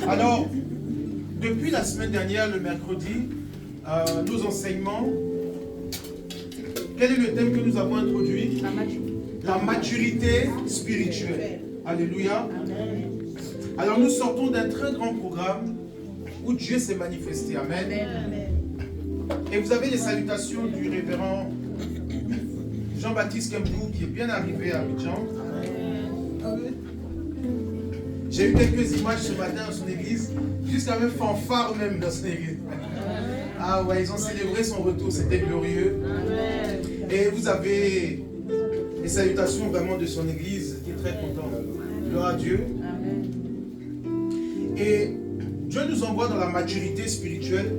Alors, depuis la semaine dernière, le mercredi, nos enseignements, quel est le thème que nous avons introduit? La maturité spirituelle. Alléluia. Amen. Alors nous sortons d'un très grand programme où Dieu s'est manifesté. Amen. Amen. Et vous avez les salutations du révérend Jean-Baptiste Kembou qui est bien arrivé à Abidjan. J'ai eu quelques images ce matin dans son église, jusqu'à même fanfare même dans son église. Ah ouais, ils ont célébré son retour, c'était glorieux. Et vous avez les salutations vraiment de son église, qui est très content. Gloire à Dieu. Et Dieu nous envoie dans la maturité spirituelle,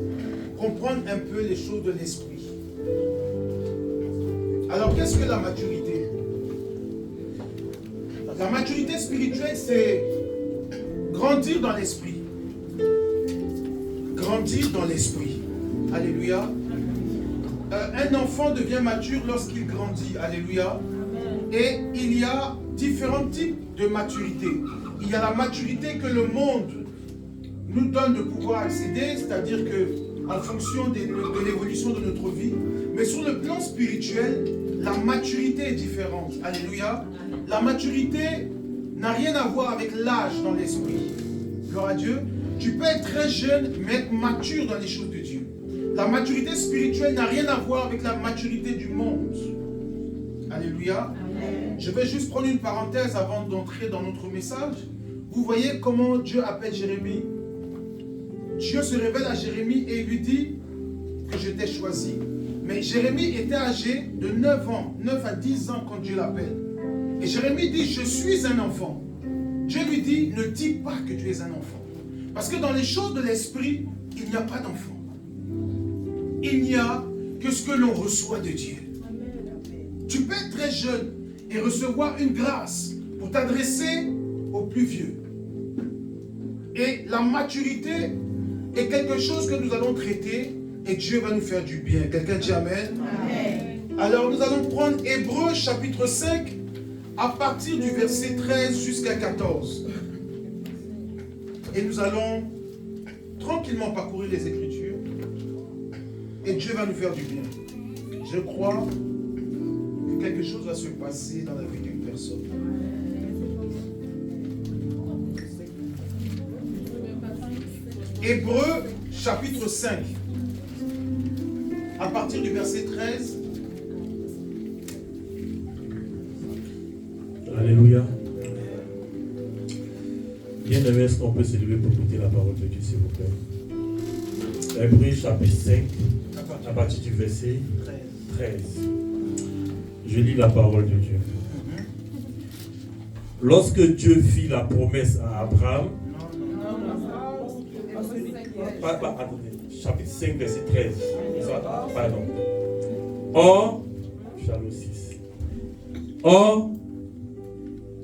comprendre un peu les choses de l'esprit. Alors qu'est-ce que la maturité? La maturité spirituelle, c'est grandir dans l'esprit. Grandir dans l'esprit. Alléluia. Un enfant devient mature lorsqu'il grandit. Alléluia. Et il y a différents types de maturité. Il y a la maturité que le monde nous donne de pouvoir accéder, c'est-à-dire que en fonction de l'évolution de notre vie. Mais sur le plan spirituel, la maturité est différente. Alléluia. La maturité n'a rien à voir avec l'âge dans l'esprit. Gloire à Dieu. Tu peux être très jeune, mais être mature dans les choses de Dieu. La maturité spirituelle n'a rien à voir avec la maturité du monde. Alléluia. Amen. Je vais juste prendre une parenthèse avant d'entrer dans notre message. Vous voyez comment Dieu appelle Jérémie. Dieu se révèle à Jérémie et lui dit que je t'ai choisi. Mais Jérémie était âgé de 9 ans, 9 à 10 ans quand Dieu l'appelle. Et Jérémie dit, je suis un enfant. Dieu lui dit, ne dis pas que tu es un enfant. Parce que dans les choses de l'esprit, il n'y a pas d'enfant. Il n'y a que ce que l'on reçoit de Dieu. Tu peux être très jeune et recevoir une grâce pour t'adresser aux plus vieux. Et la maturité est quelque chose que nous allons traiter et Dieu va nous faire du bien. Quelqu'un dit Amen. Amen. Alors nous allons prendre Hébreux chapitre 5 à partir du verset 13 jusqu'à 14. Et nous allons tranquillement parcourir les Écritures et Dieu va nous faire du bien. Je crois que quelque chose va se passer dans la vie d'une personne. Hébreux chapitre 5 à partir du verset 13. Alléluia. Bien-aimés, est-ce qu'on peut s'élever pour écouter la parole de Dieu, s'il vous plaît? Hébreux chapitre 5 à partir du verset 13. Je lis la parole de Dieu. Lorsque Dieu fit la promesse à Abraham, attendez, chapitre 5, verset 13. Pardon. Or, chapitre 6. Or,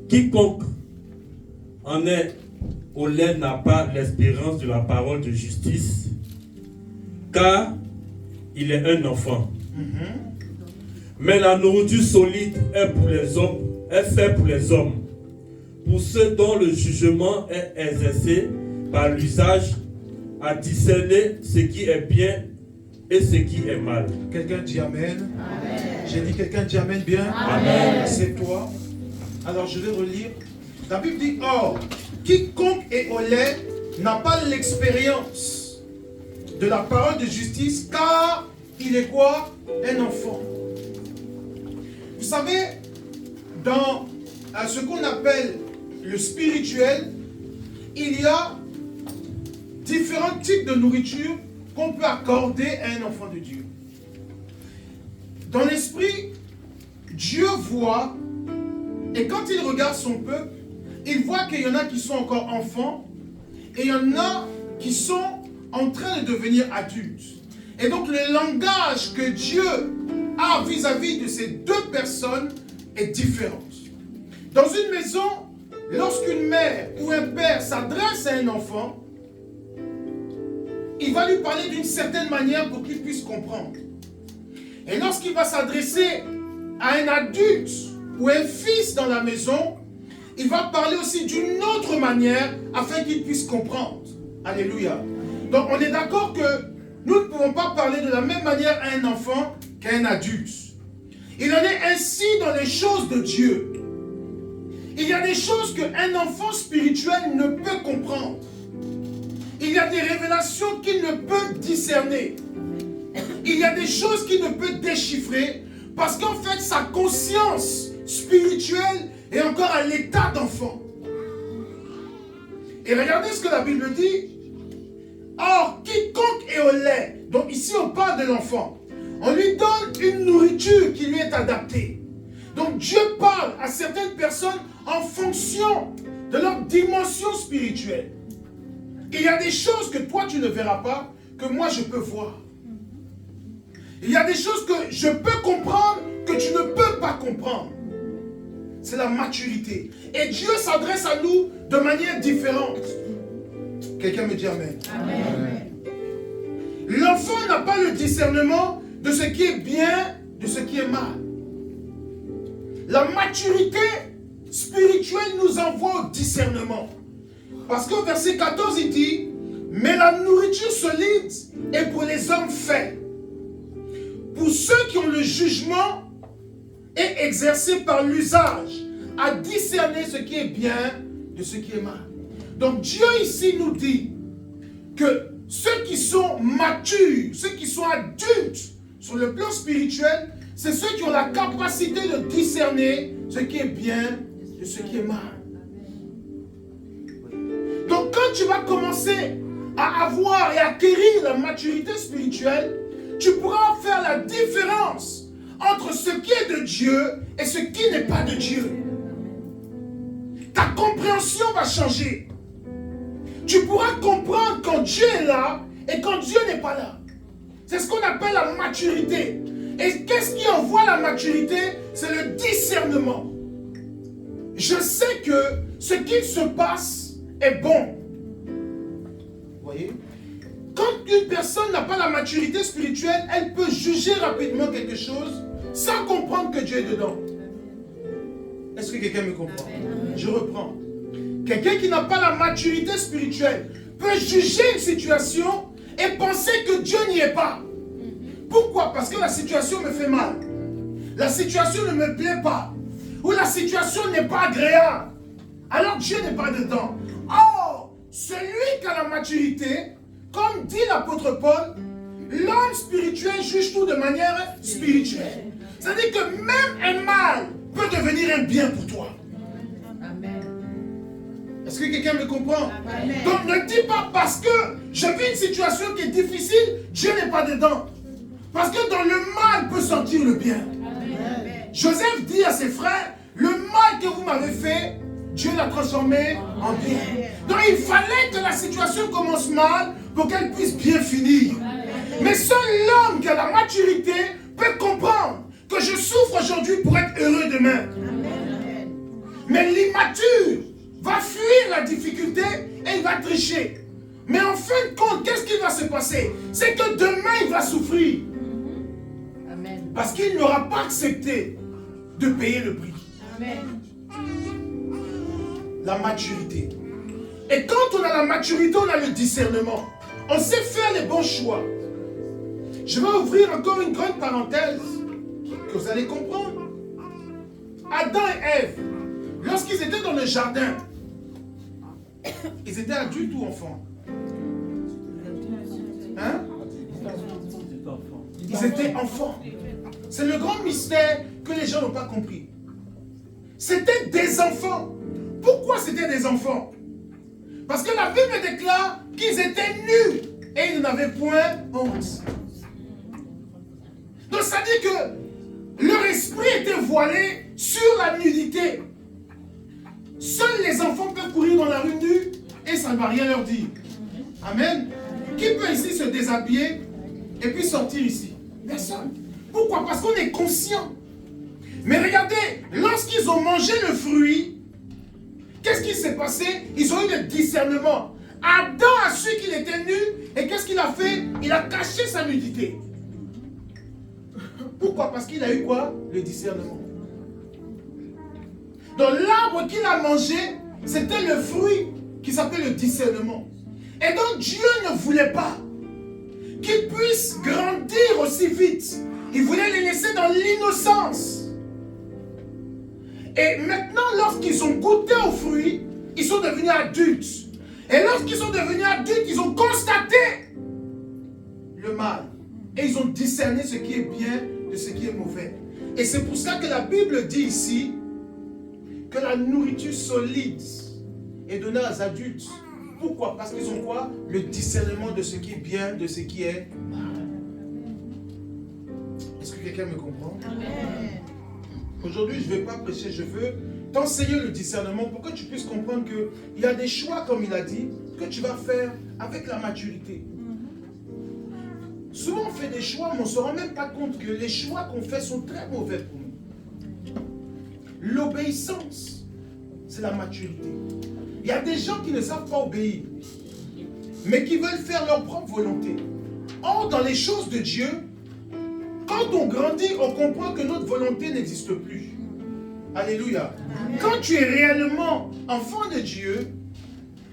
quiconque en est au lait n'a pas l'espérance de la parole de justice, car il est un enfant. Mais la nourriture solide est pour les hommes, est faite pour les hommes, pour ceux dont le jugement est exercé par l'usage à discerner ce qui est bien et ce qui est mal. Quelqu'un dit Amen. Amen. J'ai dit quelqu'un dit Amen bien. Amen. C'est toi. Alors je vais relire. La Bible dit, or, quiconque est au lait n'a pas l'expérience de la parole de justice, car il est quoi? Un enfant. Vous savez, dans ce qu'on appelle le spirituel, il y a différents types de nourriture qu'on peut accorder à un enfant de Dieu. Dans l'esprit, Dieu voit, et quand il regarde son peuple, il voit qu'il y en a qui sont encore enfants, et il y en a qui sont en train de devenir adultes. Et donc le langage que Dieu a vis-à-vis de ces deux personnes est différent. Dans une maison, lorsqu'une mère ou un père s'adresse à un enfant, il va lui parler d'une certaine manière pour qu'il puisse comprendre. Et lorsqu'il va s'adresser à un adulte ou un fils dans la maison, il va parler aussi d'une autre manière afin qu'il puisse comprendre. Alléluia. Donc on est d'accord que nous ne pouvons pas parler de la même manière à un enfant qu'à un adulte. Il en est ainsi dans les choses de Dieu. Il y a des choses qu'un enfant spirituel ne peut comprendre. Il y a des révélations qu'il ne peut discerner. Il y a des choses qu'il ne peut déchiffrer parce qu'en fait sa conscience spirituelle est encore à l'état d'enfant. Et regardez ce que la Bible dit. Or, quiconque est au lait, donc ici on parle de l'enfant, on lui donne une nourriture qui lui est adaptée. Donc Dieu parle à certaines personnes en fonction de leur dimension spirituelle. Il y a des choses que toi tu ne verras pas, que moi je peux voir. Il y a des choses que je peux comprendre, que tu ne peux pas comprendre. C'est la maturité. Et Dieu s'adresse à nous de manière différente. Quelqu'un me dit Amen. Amen. L'enfant n'a pas le discernement de ce qui est bien, de ce qui est mal. La maturité spirituelle nous envoie au discernement. Parce qu'au verset 14, il dit, mais la nourriture solide est pour les hommes faits. Pour ceux qui ont le jugement et exercé par l'usage à discerner ce qui est bien de ce qui est mal. Donc Dieu ici nous dit que ceux qui sont matures, ceux qui sont adultes sur le plan spirituel, c'est ceux qui ont la capacité de discerner ce qui est bien de ce qui est mal. Donc quand tu vas commencer à avoir et acquérir la maturité spirituelle, tu pourras faire la différence entre ce qui est de Dieu et ce qui n'est pas de Dieu. Ta compréhension va changer. Tu pourras comprendre quand Dieu est là et quand Dieu n'est pas là. C'est ce qu'on appelle la maturité. Et qu'est-ce qui envoie la maturité? C'est le discernement. Je sais que ce qui se passe est bon. Vous voyez? Quand une personne n'a pas la maturité spirituelle, elle peut juger rapidement quelque chose sans comprendre que Dieu est dedans. Est-ce que quelqu'un me comprend? Je reprends. Quelqu'un qui n'a pas la maturité spirituelle peut juger une situation et penser que Dieu n'y est pas. Pourquoi? Parce que la situation me fait mal. La situation ne me plaît pas. Ou la situation n'est pas agréable. Alors Dieu n'est pas dedans. Or, celui qui a la maturité, comme dit l'apôtre Paul, l'homme spirituel juge tout de manière spirituelle. C'est-à-dire que même un mal peut devenir un bien pour toi. Est-ce que quelqu'un me comprend? Amen. Donc ne dis pas parce que je vis une situation qui est difficile, Dieu n'est pas dedans. Parce que dans le mal peut sortir le bien. Amen. Joseph dit à ses frères, le mal que vous m'avez fait, Dieu l'a transformé en bien. Donc il fallait que la situation commence mal pour qu'elle puisse bien finir. Amen. Mais seul l'homme qui a la maturité peut comprendre que je souffre aujourd'hui pour être heureux demain. Amen. Mais l'immature va fuir la difficulté et il va tricher. Mais en fin de compte, qu'est-ce qui va se passer? C'est que demain, il va souffrir. Amen. Parce qu'il n'aura pas accepté de payer le prix. Amen. La maturité. Et quand on a la maturité, on a le discernement. On sait faire les bons choix. Je vais ouvrir encore une grande parenthèse que vous allez comprendre. Adam et Ève, lorsqu'ils étaient dans le jardin, ils étaient adultes ou enfants? Hein? Ils étaient enfants. C'est le grand mystère que les gens n'ont pas compris. C'était des enfants. Pourquoi c'était des enfants? Parce que la Bible déclare qu'ils étaient nus et ils n'avaient point honte. Donc ça dit que leur esprit était voilé sur la nudité. Seuls les enfants peuvent courir dans la rue nue et ça ne va rien leur dire. Amen. Qui peut ici se déshabiller et puis sortir ici? Personne. Pourquoi? Parce qu'on est conscient. Mais regardez, lorsqu'ils ont mangé le fruit, qu'est-ce qui s'est passé? Ils ont eu le discernement. Adam a su qu'il était nu et qu'est-ce qu'il a fait? Il a caché sa nudité. Pourquoi? Parce qu'il a eu quoi? Le discernement. Donc l'arbre qu'il a mangé, c'était le fruit qui s'appelle le discernement. Et donc Dieu ne voulait pas qu'ils puissent grandir aussi vite. Il voulait les laisser dans l'innocence. Et maintenant, lorsqu'ils ont goûté aux fruits, ils sont devenus adultes. Et lorsqu'ils sont devenus adultes, ils ont constaté le mal. Et ils ont discerné ce qui est bien de ce qui est mauvais. Et c'est pour ça que la Bible dit ici que la nourriture solide est donnée aux adultes. Pourquoi? Parce qu'ils ont quoi? Le discernement de ce qui est bien, de ce qui est mal. Est-ce que quelqu'un me comprend? Amen. Aujourd'hui, je ne vais pas prêcher, je veux t'enseigner le discernement pour que tu puisses comprendre qu'il y a des choix, comme il a dit, que tu vas faire avec la maturité. Souvent, on fait des choix, mais on ne se rend même pas compte que les choix qu'on fait sont très mauvais pour nous. L'obéissance, c'est la maturité. Il y a des gens qui ne savent pas obéir, mais qui veulent faire leur propre volonté. Or, dans les choses de Dieu, quand on grandit, on comprend que notre volonté n'existe plus. Alléluia. Amen. Quand tu es réellement enfant de Dieu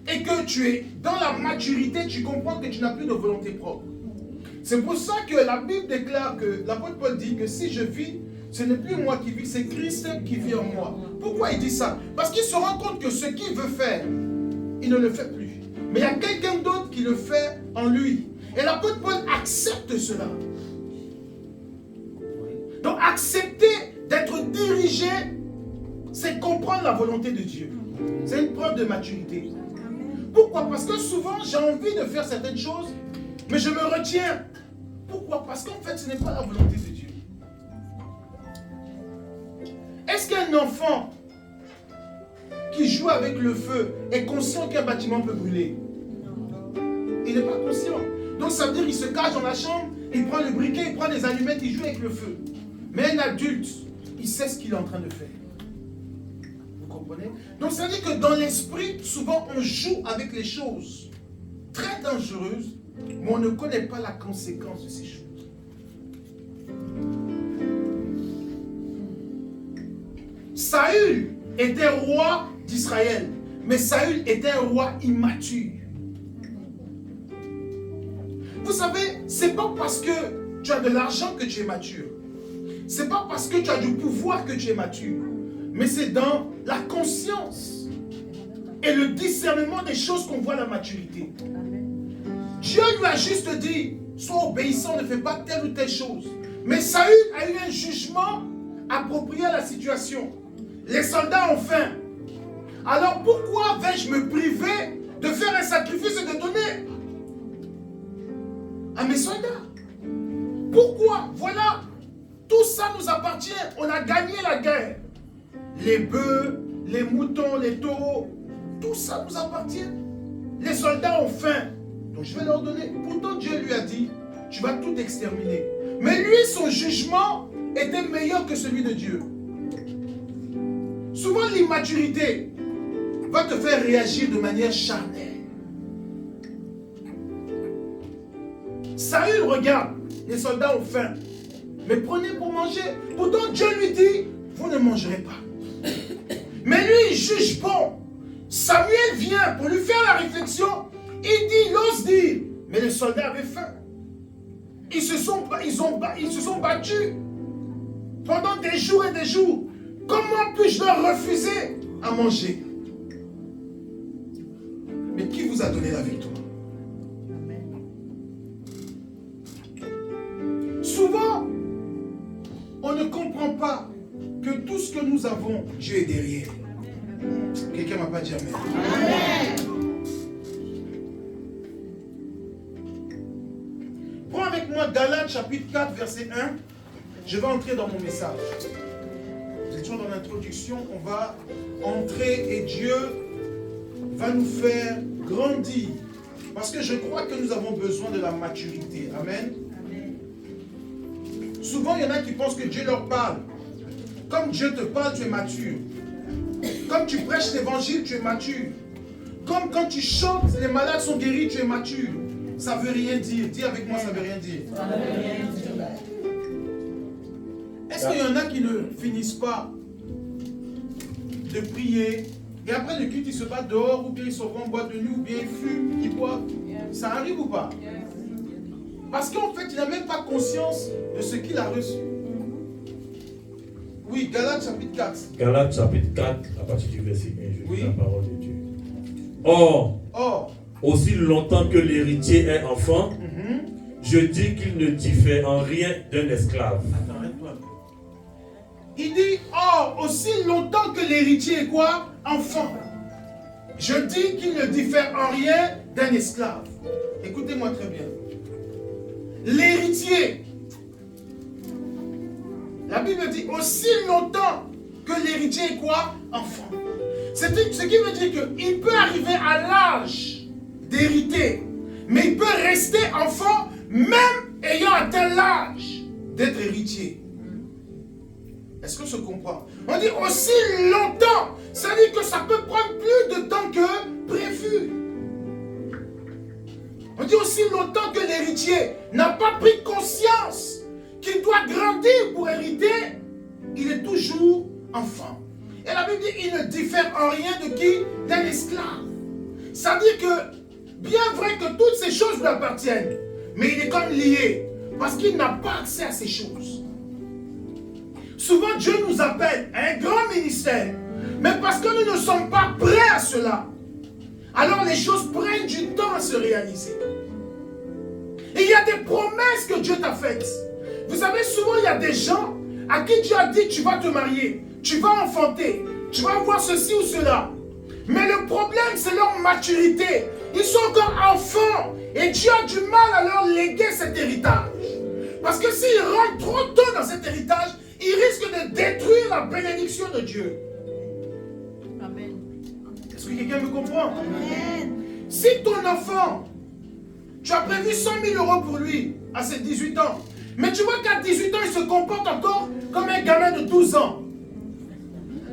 et que tu es dans la maturité, tu comprends que tu n'as plus de volonté propre. C'est pour ça que la Bible déclare que l'apôtre Paul dit que si je vis, ce n'est plus moi qui vis, c'est Christ qui vit en moi. Pourquoi il dit ça? Parce qu'il se rend compte que ce qu'il veut faire, il ne le fait plus. Mais il y a quelqu'un d'autre qui le fait en lui. Et l'apôtre Paul accepte cela. Donc accepter d'être dirigé, c'est comprendre la volonté de Dieu. C'est une preuve de maturité. Pourquoi? Parce que souvent j'ai envie de faire certaines choses, mais je me retiens. Pourquoi? Parce qu'en fait ce n'est pas la volonté de Dieu. Est-ce qu'un enfant qui joue avec le feu est conscient qu'un bâtiment peut brûler? Il n'est pas conscient. Donc ça veut dire qu'il se cache dans la chambre, il prend le briquet, il prend les allumettes, il joue avec le feu. Mais un adulte, il sait ce qu'il est en train de faire. Vous comprenez? Donc ça veut dire que dans l'esprit, souvent on joue avec les choses très dangereuses, mais on ne connaît pas la conséquence de ces choses. Saül était roi d'Israël, mais Saül était un roi immature. Vous savez, c'est pas parce que tu as de l'argent que tu es mature. C'est pas parce que tu as du pouvoir que tu es mature. Mais c'est dans la conscience et le discernement des choses qu'on voit la maturité. Dieu lui a juste dit, sois obéissant, ne fais pas telle ou telle chose. Mais Saül a eu un jugement approprié à la situation. Les soldats ont faim. Alors pourquoi vais-je me priver de faire un sacrifice et de donner à mes soldats? Pourquoi? Voilà, tout ça nous appartient. On a gagné la guerre. Les bœufs, les moutons, les taureaux, tout ça nous appartient. Les soldats ont faim. Donc je vais leur donner. Pourtant Dieu lui a dit, tu vas tout exterminer. Mais lui, son jugement était meilleur que celui de Dieu. Souvent l'immaturité va te faire réagir de manière charnelle. Saül regarde, les soldats ont faim. Mais prenez pour manger. Pourtant Dieu lui dit, vous ne mangerez pas. Mais lui, il juge bon. Samuel vient pour lui faire la réflexion. Il ose dire, mais les soldats avaient faim. Ils se sont battus pendant des jours et des jours. Comment puis-je leur refuser à manger? Mais qui vous a donné la victoire? Souvent, on ne comprend pas que tout ce que nous avons, Dieu est derrière. Quelqu'un ne m'a pas dit amen. Amen. Prends avec moi Galates chapitre 4 verset 1. Je vais entrer dans mon message. Nous étions dans l'introduction, on va entrer et Dieu va nous faire grandir. Parce que je crois que nous avons besoin de la maturité. Amen. Souvent, il y en a qui pensent que Dieu leur parle. Comme Dieu te parle, tu es mature. Comme tu prêches l'évangile, tu es mature. Comme quand tu chantes, les malades sont guéris, tu es mature. Ça ne veut rien dire. Dis avec moi, ça ne veut rien dire. Ça veut rien dire. Est-ce qu'il y en a qui ne finissent pas de prier, et après le culte, il se bat dehors, ou bien il se rend en boîte de nuit, ou bien il fume, il boit. Ça arrive ou pas? Parce qu'en fait, il n'a même pas conscience de ce qu'il a reçu. Oui, Galates chapitre 4. Galates chapitre 4, à partir du verset 1, je lis la parole de Dieu. Or, aussi longtemps que l'héritier est enfant, je dis qu'il ne diffère en rien d'un esclave. Attends, arrête-toi un peu. Il dit, or, aussi longtemps que l'héritier est quoi? Enfant. Je dis qu'il ne diffère en rien d'un esclave. Écoutez-moi très bien. L'héritier, la Bible dit aussi longtemps que l'héritier est quoi? Enfant. Ce qui veut dire qu'il peut arriver à l'âge d'hériter, mais il peut rester enfant même ayant atteint l'âge d'être héritier. Est-ce qu'on se comprend? On dit aussi longtemps, ça veut dire que ça peut prendre plus de temps que prévu. On dit aussi longtemps que l'héritier n'a pas pris conscience qu'il doit grandir pour hériter, il est toujours enfant. Et la Bible dit qu'il ne diffère en rien de qui? D'un esclave. Ça veut dire que, bien vrai que toutes ces choses lui appartiennent, mais il est comme lié, parce qu'il n'a pas accès à ces choses. Souvent, Dieu nous appelle à un grand ministère, mais parce que nous ne sommes pas prêts à cela, alors les choses prennent du temps à se réaliser. Et il y a des promesses que Dieu t'a faites. Vous savez, souvent, il y a des gens à qui Dieu a dit, tu vas te marier, tu vas enfanter, tu vas avoir ceci ou cela. Mais le problème, c'est leur maturité. Ils sont encore enfants et Dieu a du mal à leur léguer cet héritage. Parce que s'ils rentrent trop tôt dans cet héritage, ils risquent de détruire la bénédiction de Dieu. Amen. Est-ce que quelqu'un me comprend? Amen. Si ton enfant, tu as prévu 100 000 euros pour lui à ses 18 ans, mais tu vois qu'à 18 ans, il se comporte encore comme un gamin de 12 ans.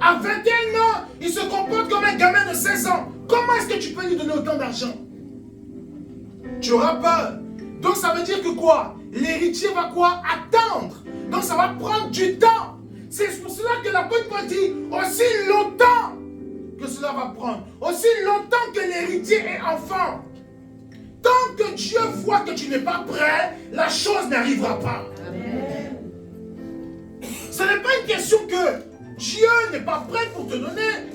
À 21 ans, il se comporte comme un gamin de 16 ans. Comment est-ce que tu peux lui donner autant d'argent? Tu auras peur. Donc ça veut dire que quoi? L'héritier va quoi? Attendre. Donc ça va prendre du temps. C'est pour cela que l'apôtre Paul dit aussi longtemps que cela va prendre. Aussi longtemps que l'héritier est enfant. Tant que Dieu voit que tu n'es pas prêt, la chose n'arrivera pas. Amen. Ce n'est pas une question que Dieu n'est pas prêt pour te donner,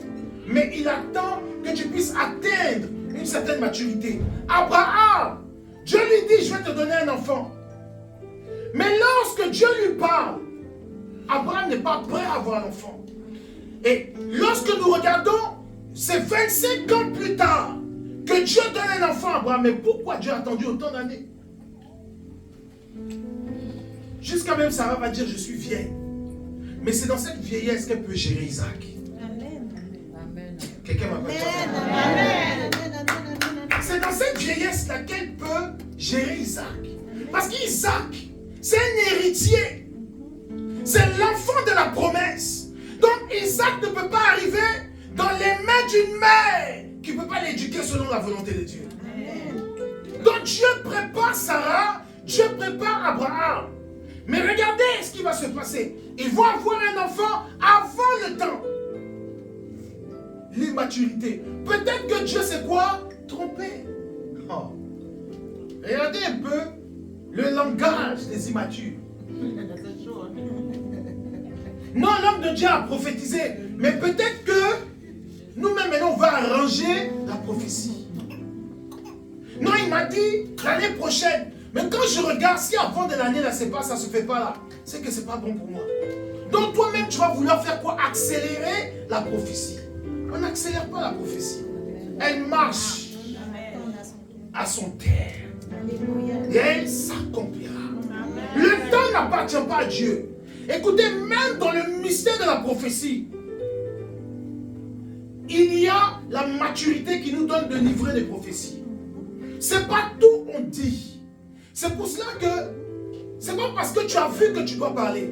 mais il attend que tu puisses atteindre une certaine maturité. Abraham, Dieu lui dit, je vais te donner un enfant. Mais lorsque Dieu lui parle, Abraham n'est pas prêt à avoir un enfant. Et lorsque nous regardons, c'est 25 ans plus tard que Dieu donne un enfant à Abraham. Mais pourquoi Dieu a attendu autant d'années? Jusqu'à même Sarah va dire, je suis vieille. Mais c'est dans cette vieillesse qu'elle peut gérer Isaac. Amen. Amen. Quelqu'un m'appelle ça? Amen. C'est dans cette vieillesse qu'elle peut gérer Isaac. Parce qu'Isaac, c'est un héritier. C'est l'enfant de la promesse. Donc Isaac ne peut pas arriver dans les mains d'une mère qui ne peut pas l'éduquer selon la volonté de Dieu. Donc Dieu prépare Sarah, Dieu prépare Abraham. Mais regardez ce qui va se passer. Ils vont avoir un enfant avant le temps. L'immaturité. Peut-être que Dieu sait quoi? Tromper. Oh. Regardez un peu le langage des immatures. Non, l'homme de Dieu a prophétisé. Mais peut-être que nous-mêmes, maintenant, on va arranger la prophétie. Non, il m'a dit l'année prochaine. Mais quand je regarde, si avant de l'année, là, c'est pas, ça se fait pas là, c'est que c'est pas bon pour moi. Donc toi-même, tu vas vouloir faire quoi? Accélérer la prophétie. On n'accélère pas la prophétie. Elle marche à son terme. Et elle s'accomplira. Le temps n'appartient pas à Dieu. Écoutez, même dans le mystère de la prophétie, il y a la maturité qui nous donne de livrer des prophéties. C'est pas tout on dit. C'est pour cela que c'est pas parce que tu as vu que tu dois parler.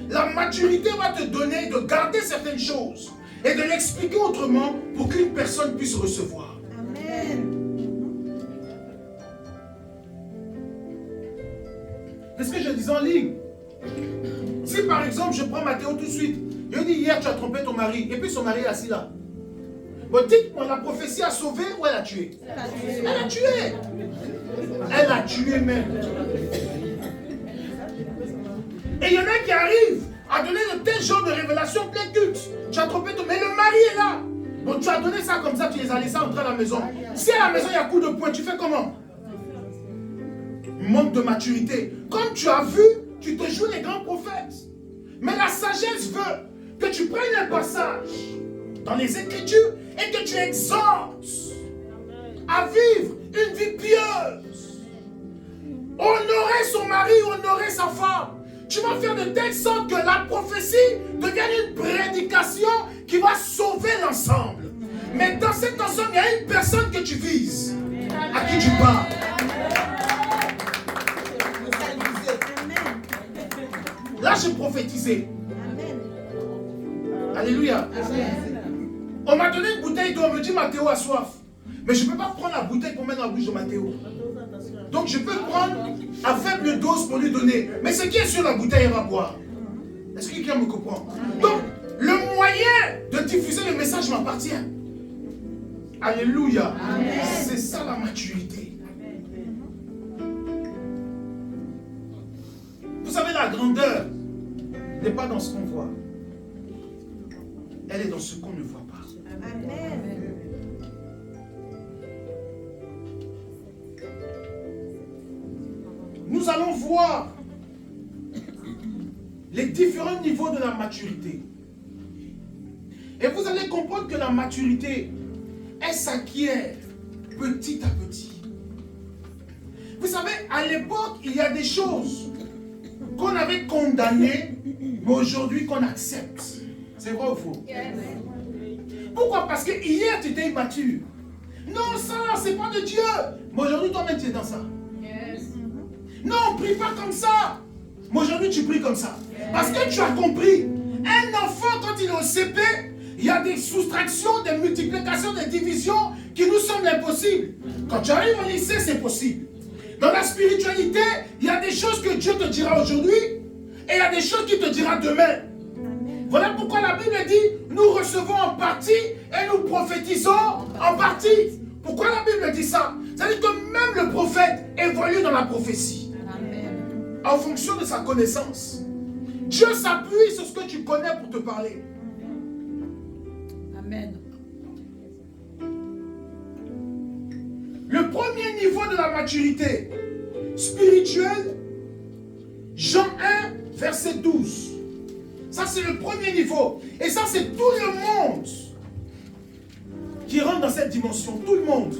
La maturité va te donner de garder certaines choses et de l'expliquer autrement pour qu'une personne puisse recevoir. Amen. Qu'est-ce que je disais en ligne? Si par exemple je prends Matthéo tout de suite, Je lui dis, hier tu as trompé ton mari. Et puis son mari est assis là. Bon, dites-moi, la prophétie a sauvé ou elle a tué? Elle a tué. Elle a tué même. Et il y en a qui arrivent à donner de tels genres de révélations plein culte. Tu as trompé ton... Mais le mari est là. Bon, tu as donné ça comme ça, tu les as laissés entrer à la maison. Si à la maison il y a coup de poing, tu fais comment? Manque de maturité. Comme tu as vu, tu te joues les grands prophètes. Mais la sagesse veut que tu prennes un passage dans les Écritures et que tu exhortes à vivre une vie pieuse. Honorer son mari, honorer sa femme. Tu vas faire de telle sorte que la prophétie devienne une prédication qui va sauver l'ensemble. Mais dans cet ensemble, il y a une personne que tu vises, à qui tu parles. Là, j'ai prophétisé. Alléluia. On m'a donné une bouteille d'eau, on me dit Mathéo a soif. Mais je ne peux pas prendre la bouteille pour mettre dans la bouche de Mathéo. Donc je peux prendre à faible dose pour lui donner. Mais ce qui est sur la bouteille, il va boire. Est-ce que quelqu'un me comprend? Donc, le moyen de diffuser le message m'appartient. Alléluia. C'est ça la maturité. Vous savez, la grandeur n'est pas dans ce qu'on voit. Elle est dans ce qu'on ne voit pas. Amen. Nous allons voir les différents niveaux de la maturité. Et vous allez comprendre que la maturité, elle s'acquiert petit à petit. Vous savez, à l'époque, il y a des choses qu'on avait condamnées, mais aujourd'hui qu'on accepte. C'est vrai ou faux? Pourquoi? Parce que hier, tu étais immature. Non, ça, c'est pas de Dieu. Mais aujourd'hui, toi-même, tu es dans ça. Non, on ne prie pas comme ça. Mais aujourd'hui, tu pries comme ça. Parce que tu as compris. Un enfant, quand il est au CP, il y a des soustractions, des multiplications, des divisions qui nous semblent impossibles. Quand tu arrives au lycée, c'est possible. Dans la spiritualité, il y a des choses que Dieu te dira aujourd'hui et il y a des choses qu'il te dira demain. Voilà pourquoi la Bible dit, nous recevons en partie et nous prophétisons en partie. Pourquoi la Bible dit ça? C'est-à-dire que même le prophète évolue dans la prophétie. En fonction de sa connaissance. Dieu s'appuie sur ce que tu connais pour te parler. Amen. Le premier niveau de la maturité spirituelle, Jean 1, verset 12. Ça, c'est le premier niveau. Et ça, c'est tout le monde qui rentre dans cette dimension. Tout le monde.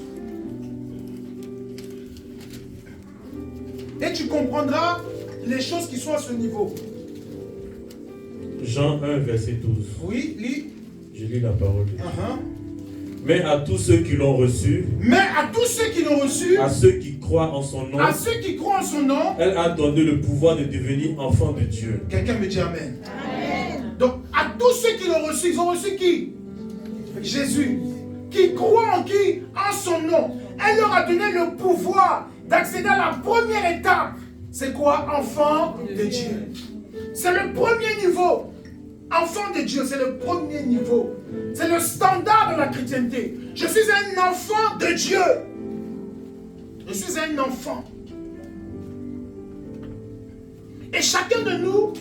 Et tu comprendras les choses qui sont à ce niveau. Jean 1, verset 12. Oui, lis. Je lis la parole de Dieu. Mais à tous ceux qui l'ont reçu, à ceux qui croient en son nom, elle a donné le pouvoir de devenir enfants de Dieu. Quelqu'un me dit Amen. Amen. Donc, à tous ceux qui l'ont reçu, ils ont reçu qui? Jésus. Qui croient en qui? En son nom. Elle leur a donné le pouvoir d'accéder à la première étape. C'est quoi? Enfant de Dieu. C'est le premier niveau. Enfant de Dieu, c'est le premier niveau. C'est le standard de la chrétienté. Je suis un enfant de Dieu. Je suis un enfant. Et chacun de nous,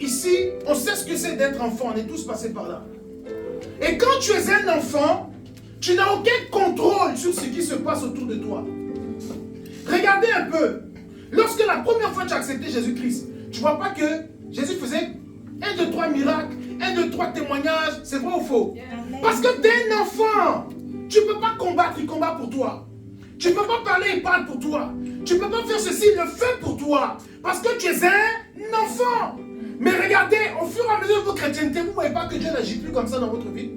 ici, on sait ce que c'est d'être enfant. On est tous passés par là. Et quand tu es un enfant, tu n'as aucun contrôle sur ce qui se passe autour de toi. Regardez un peu. Lorsque la première fois tu as accepté Jésus-Christ, tu ne vois pas que Jésus faisait 1, 2, 3 miracles, 1, 2, 3 témoignages. C'est vrai ou faux? Parce que tu es un enfant. Tu ne peux pas combattre, il combat pour toi. Tu ne peux pas parler, il parle pour toi. Tu ne peux pas faire ceci, il le fait pour toi. Parce que tu es un enfant. Mais regardez, au fur et à mesure de votre chrétienté, vous ne voyez pas que Dieu n'agit plus comme ça dans votre vie?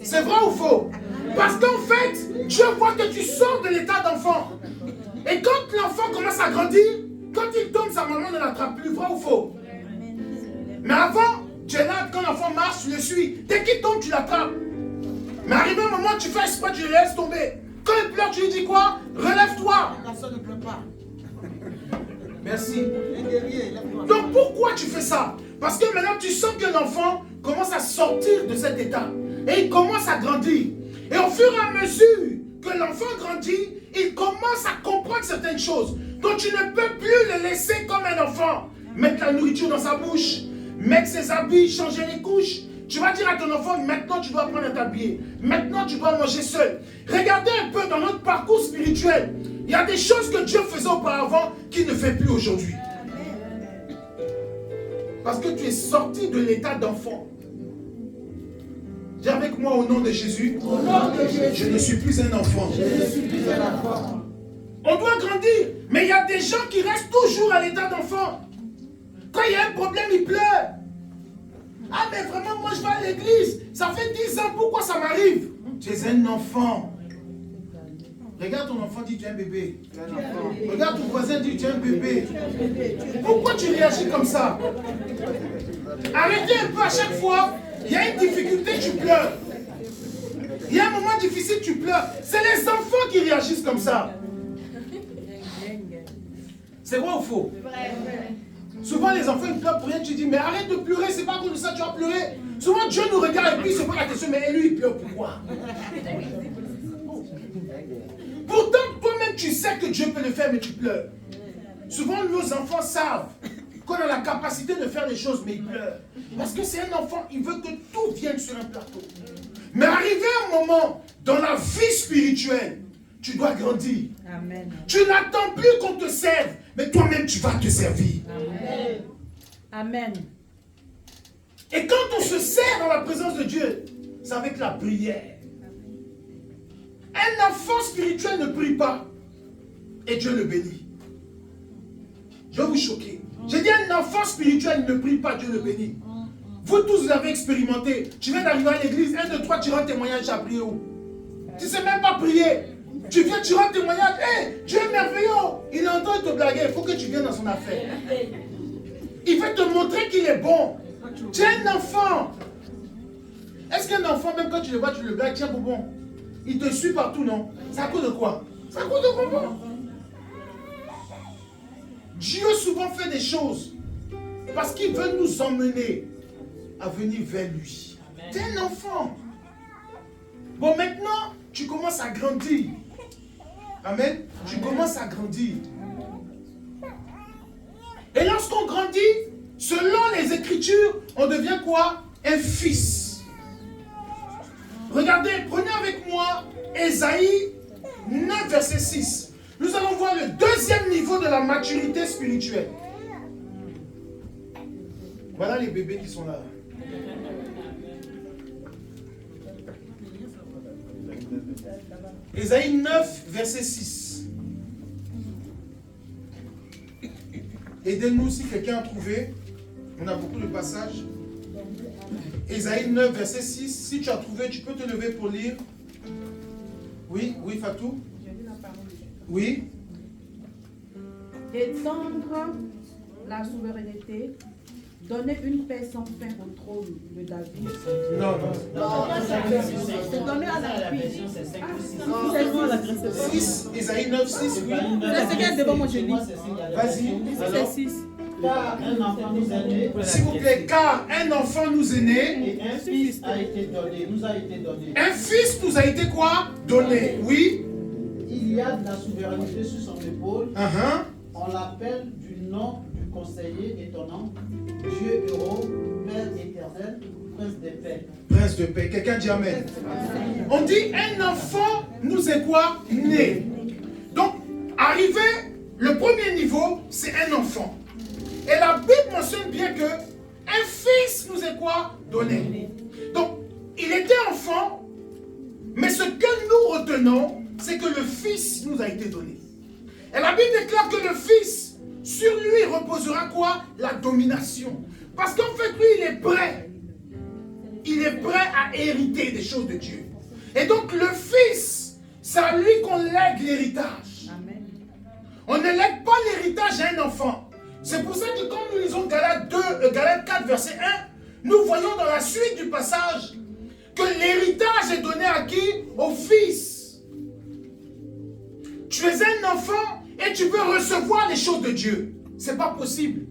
C'est vrai ou faux? Parce qu'en fait, Dieu voit que tu sors de l'état d'enfant. Et quand l'enfant commence à grandir, quand il tombe, sa maman ne l'attrape plus. Vrai ou faux? Mais avant, tu es là, quand l'enfant marche, tu le suis. Dès qu'il tombe, tu l'attrapes. Mais arrivé un moment, tu fais exprès, tu le laisses tomber. Quand il pleure, tu lui dis quoi? Relève-toi. Personne ne pleure pas. Merci. Donc pourquoi tu fais ça? Parce que maintenant, tu sens que l'enfant commence à sortir de cet état. Et il commence à grandir. Et au fur et à mesure que l'enfant grandit, il commence à comprendre certaines choses. Donc tu ne peux plus le laisser comme un enfant. Mettre la nourriture dans sa bouche, mettre ses habits, changer les couches. Tu vas dire à ton enfant, maintenant tu dois apprendre à t'habiller. Maintenant tu dois manger seul. Regardez un peu dans notre parcours spirituel. Il y a des choses que Dieu faisait auparavant qu'il ne fait plus aujourd'hui. Parce que tu es sorti de l'état d'enfant. Dis avec moi au nom de Jésus. Au nom de Jésus. Je ne suis plus un enfant. Je ne suis plus un enfant. On doit grandir. Mais il y a des gens qui restent toujours à l'état d'enfant. Quand il y a un problème, ils pleurent. Ah mais vraiment, moi je vais à l'église. Ça fait 10 ans, pourquoi ça m'arrive? Tu es un enfant. Regarde ton enfant, dit tu es un bébé. Regarde ton voisin, dit tu es un bébé. Pourquoi tu réagis comme ça? Arrêtez un peu à chaque fois. Il y a une difficulté, tu pleures. Il y a un moment difficile, tu pleures. C'est les enfants qui réagissent comme ça. C'est vrai ou faux? Souvent les enfants ils pleurent pour rien, tu dis mais arrête de pleurer, c'est pas à cause de ça tu vas pleurer. Souvent Dieu nous regarde et puis il se pose la question, mais lui il pleure pourquoi? Pourtant toi-même tu sais que Dieu peut le faire mais tu pleures. Souvent nos enfants savent qu'on a la capacité de faire des choses mais ils pleurent. Parce que c'est un enfant, il veut que tout vienne sur un plateau. Mais arrivé un moment dans la vie spirituelle, tu dois grandir. Amen. Tu n'attends plus qu'on te serve, mais toi-même tu vas te servir. Amen. Amen. Et quand on se sert dans la présence de Dieu, c'est avec la prière. Un enfant spirituel ne prie pas et Dieu le bénit. Je vais vous choquer. J'ai dit un enfant spirituel ne prie pas, Dieu le bénit. Vous tous vous avez expérimenté. Tu viens d'arriver à l'église, 1, 2, 3, tu rends témoignage, tu as prié où? Tu ne sais même pas prier. Tu viens, tu rends témoignage. Hé, Dieu est merveilleux. Il est en train de te blaguer. Il faut que tu viennes dans son affaire. Il veut te montrer qu'il est bon. Tu es un enfant. Est-ce qu'un enfant, même quand tu le vois, tu le blagues, tiens, bonbon. Il te suit partout, non? C'est à cause de quoi? C'est à cause de bonbon. Dieu souvent fait des choses parce qu'il veut nous emmener à venir vers lui. Tu es un enfant. Bon, maintenant, tu commences à grandir. Amen. Tu commences à grandir. Et lorsqu'on grandit, selon les Écritures, on devient quoi? Un fils. Regardez, prenez avec moi Ésaïe 9, verset 6. Nous allons voir le deuxième niveau de la maturité spirituelle. Voilà les bébés qui sont là. Ésaïe 9, verset 6. Aidez-nous si quelqu'un a trouvé. On a beaucoup de passages. Ésaïe 9, verset 6. Si tu as trouvé, tu peux te lever pour lire. Oui, oui, Fatou. Oui. Étendre la souveraineté, donner une paix sans fin au trône de David. Non, non. C'est donner à la paix. 6, Ésaïe 9, 6, oui. C'est ce qu'il y a devant moi, je lis. Vas-y. C'est 6. Car un enfant nous est né, S'il vous plaît, car un enfant nous est né. et un fils a été donné, nous a été donné. Un fils nous a été quoi? Donné. Oui. Il y a de la souveraineté sur son épaule. Uh-huh. On l'appelle du nom du conseiller étonnant, Dieu héros, Père éternel, Prince des paix. Prince de paix. Quelqu'un dit Amen. On dit un enfant nous est quoi? Né. Donc, arrivé, le premier niveau, c'est un enfant. Et la Bible mentionne bien que un fils nous est quoi? Donné. Donc, il était enfant, mais ce que nous retenons, c'est que le fils nous a été donné. Et la Bible déclare que le fils, sur lui reposera quoi? La domination. Parce qu'en fait, lui, il est prêt. Il est prêt à hériter des choses de Dieu. Et donc, le fils, c'est à lui qu'on lègue l'héritage. Amen. On ne lègue pas l'héritage à un enfant. C'est pour ça que quand nous lisons Galates 4, verset 1, nous voyons dans la suite du passage que l'héritage est donné à qui? Au fils. Tu es un enfant et tu veux recevoir les choses de Dieu. Ce n'est pas possible.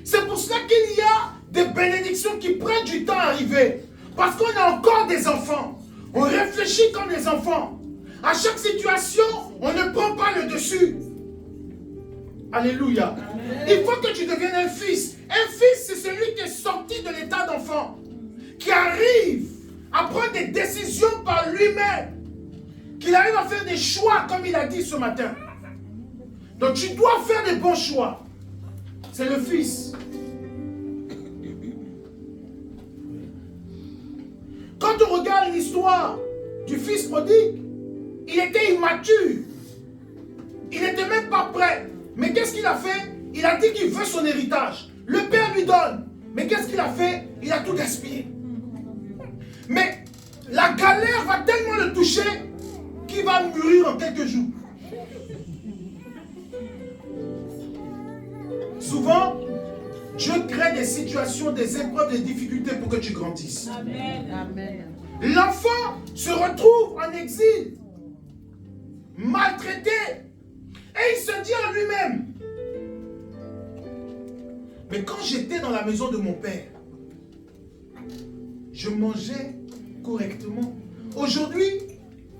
C'est pour cela qu'il y a des bénédictions qui prennent du temps à arriver. Parce qu'on a encore des enfants. On réfléchit comme des enfants. À chaque situation, on ne prend pas le dessus. Alléluia. Amen. Il faut que tu deviennes un fils. Un fils, c'est celui qui est sorti de l'état d'enfant. Qui arrive à prendre des décisions par lui-même. Qu'il arrive à faire des choix comme il a dit ce matin. Donc tu dois faire des bons choix. C'est le fils. Quand on regarde l'histoire du fils prodigue, il était immature. Il n'était même pas prêt. Mais qu'est-ce qu'il a fait? Il a dit qu'il veut son héritage. Le père lui donne. Mais qu'est-ce qu'il a fait? Il a tout gaspillé. Mais la galère va tellement le toucher qu'il va mourir en quelques jours. Souvent, Dieu crée des situations, des épreuves, des difficultés pour que tu grandisses. Amen. Amen. L'enfant se retrouve en exil, maltraité, et il se dit en lui-même, mais quand j'étais dans la maison de mon père, je mangeais correctement. Aujourd'hui,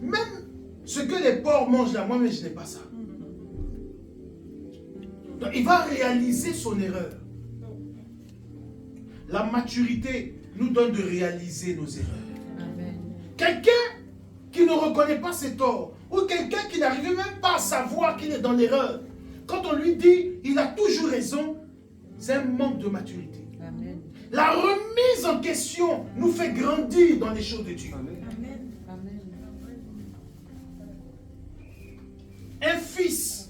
même ce que les porcs mangent là, moi-même je n'ai pas ça. Donc, il va réaliser son erreur. La maturité nous donne de réaliser nos erreurs. Quelqu'un qui ne reconnaît pas ses torts, ou quelqu'un qui n'arrive même pas à savoir qu'il est dans l'erreur, quand on lui dit il a toujours raison, c'est un manque de maturité. Amen. La remise en question nous fait grandir dans les choses de Dieu. Amen. Amen. Un fils,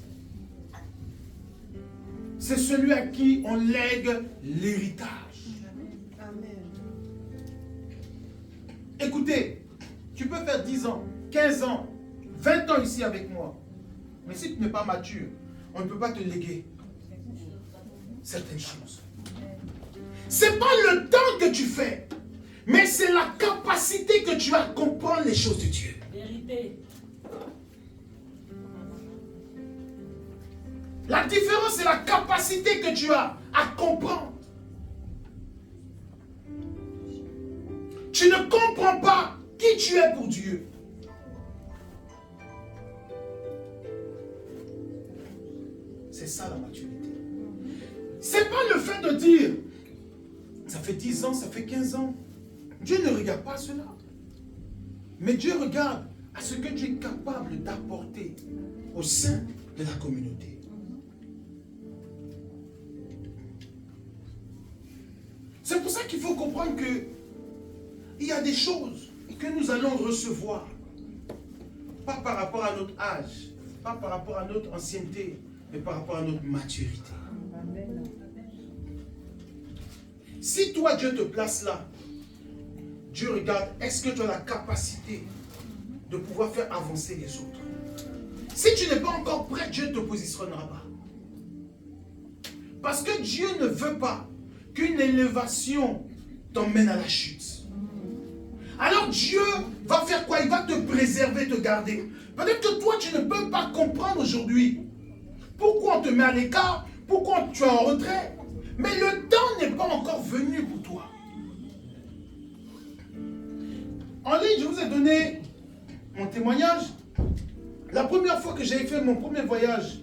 c'est celui à qui on lègue l'héritage. Écoutez, tu peux faire 10 ans, 15 ans, 20 ans ici avec moi. Mais si tu n'es pas mature, on ne peut pas te léguer certaines choses. Ce n'est pas le temps que tu fais, mais c'est la capacité que tu as à comprendre les choses de Dieu. Vérité. La différence, c'est la capacité que tu as à comprendre. Tu ne comprends pas qui tu es pour Dieu. C'est ça la maturité. C'est pas le fait de dire, ça fait 10 ans, ça fait 15 ans. Dieu ne regarde pas cela. Mais Dieu regarde à ce que tu es capable d'apporter au sein de la communauté. C'est pour ça qu'il faut comprendre que il y a des choses que nous allons recevoir, pas par rapport à notre âge, pas par rapport à notre ancienneté, mais par rapport à notre maturité. Amen. Si toi, Dieu te place là, Dieu regarde, est-ce que tu as la capacité de pouvoir faire avancer les autres? Si tu n'es pas encore prêt, Dieu ne te positionnera pas. Parce que Dieu ne veut pas qu'une élévation t'emmène à la chute. Alors Dieu va faire quoi? Il va te préserver, te garder. Peut-être que toi, tu ne peux pas comprendre aujourd'hui pourquoi on te met à l'écart, pourquoi tu es en retrait. Mais le temps n'est pas encore venu pour toi. En ligne, je vous ai donné mon témoignage. La première fois que j'avais fait mon premier voyage,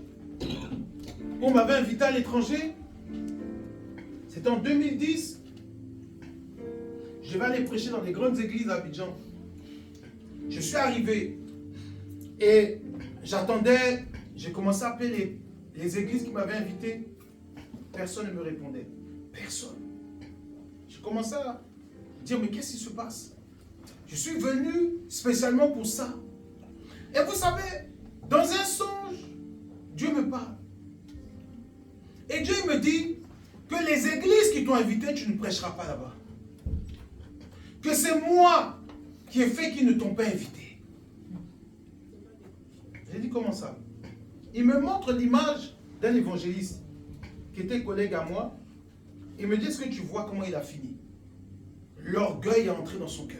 on m'avait invité à l'étranger. C'était en 2010. Je vais aller prêcher dans des grandes églises à Abidjan. Je suis arrivé et j'attendais, j'ai commencé à appeler les églises qui m'avaient invité. Personne ne me répondait. Personne. J'ai commencé à dire, mais qu'est-ce qui se passe? Je suis venu spécialement pour ça. Et vous savez, dans un songe, Dieu me parle. Et Dieu me dit que les églises qui t'ont invité, tu ne prêcheras pas là-bas. Que c'est moi qui ai fait qu'ils ne t'ont pas invité. J'ai dit, comment ça? Il me montre l'image d'un évangéliste qui était collègue à moi. Il me dit, est-ce que tu vois comment il a fini? L'orgueil est entré dans son cœur.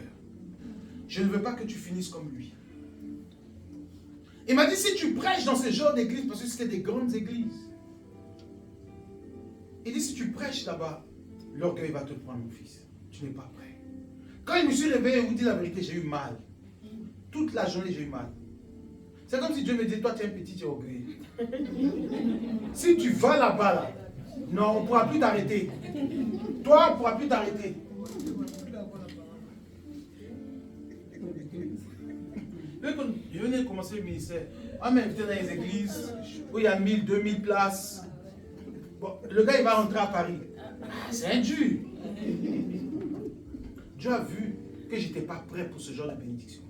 Je ne veux pas que tu finisses comme lui. Il m'a dit, si tu prêches dans ce genre d'église, parce que c'était des grandes églises, il dit, si tu prêches là-bas, l'orgueil va te prendre, mon fils. Tu n'es pas prêt. Quand je me suis réveillé, je vous dis la vérité, j'ai eu mal. Toute la journée, j'ai eu mal. C'est comme si Dieu me dit, toi, tu es un petit, tu es orgueilleux. Si tu vas là-bas, là, non, on ne pourra plus t'arrêter. Toi, on ne pourra plus t'arrêter. Je venais de commencer le ministère. On m'a invité dans les églises où il y a 1000, 2000 places. Bon, le gars, il va rentrer à Paris. C'est un dur. Dieu a vu que je n'étais pas prêt pour ce genre de bénédiction.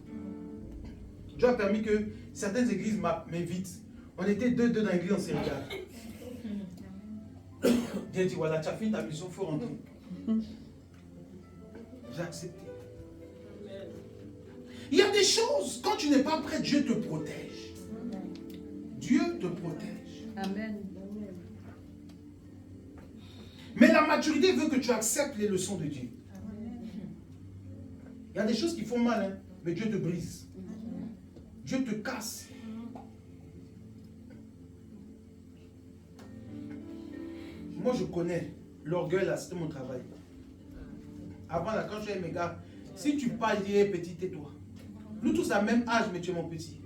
Dieu a permis que certaines églises m'invitent. On était deux dans l'église, on s'est regardé. Dieu dit, voilà, tu as fini ta mission, il faut rentrer. J'ai accepté. Il y a des choses, quand tu n'es pas prêt, Dieu te protège. Dieu te protège. Amen. Mais la maturité veut que tu acceptes les leçons de Dieu. Il y a des choses qui font mal, hein, mais Dieu te brise. Dieu te casse. Moi, je connais l'orgueil, là, c'était mon travail. Avant, là, quand j'avais mes gars, si tu parles, je dis, petit, tais-toi. Nous tous à même âge, mais tu es mon petit.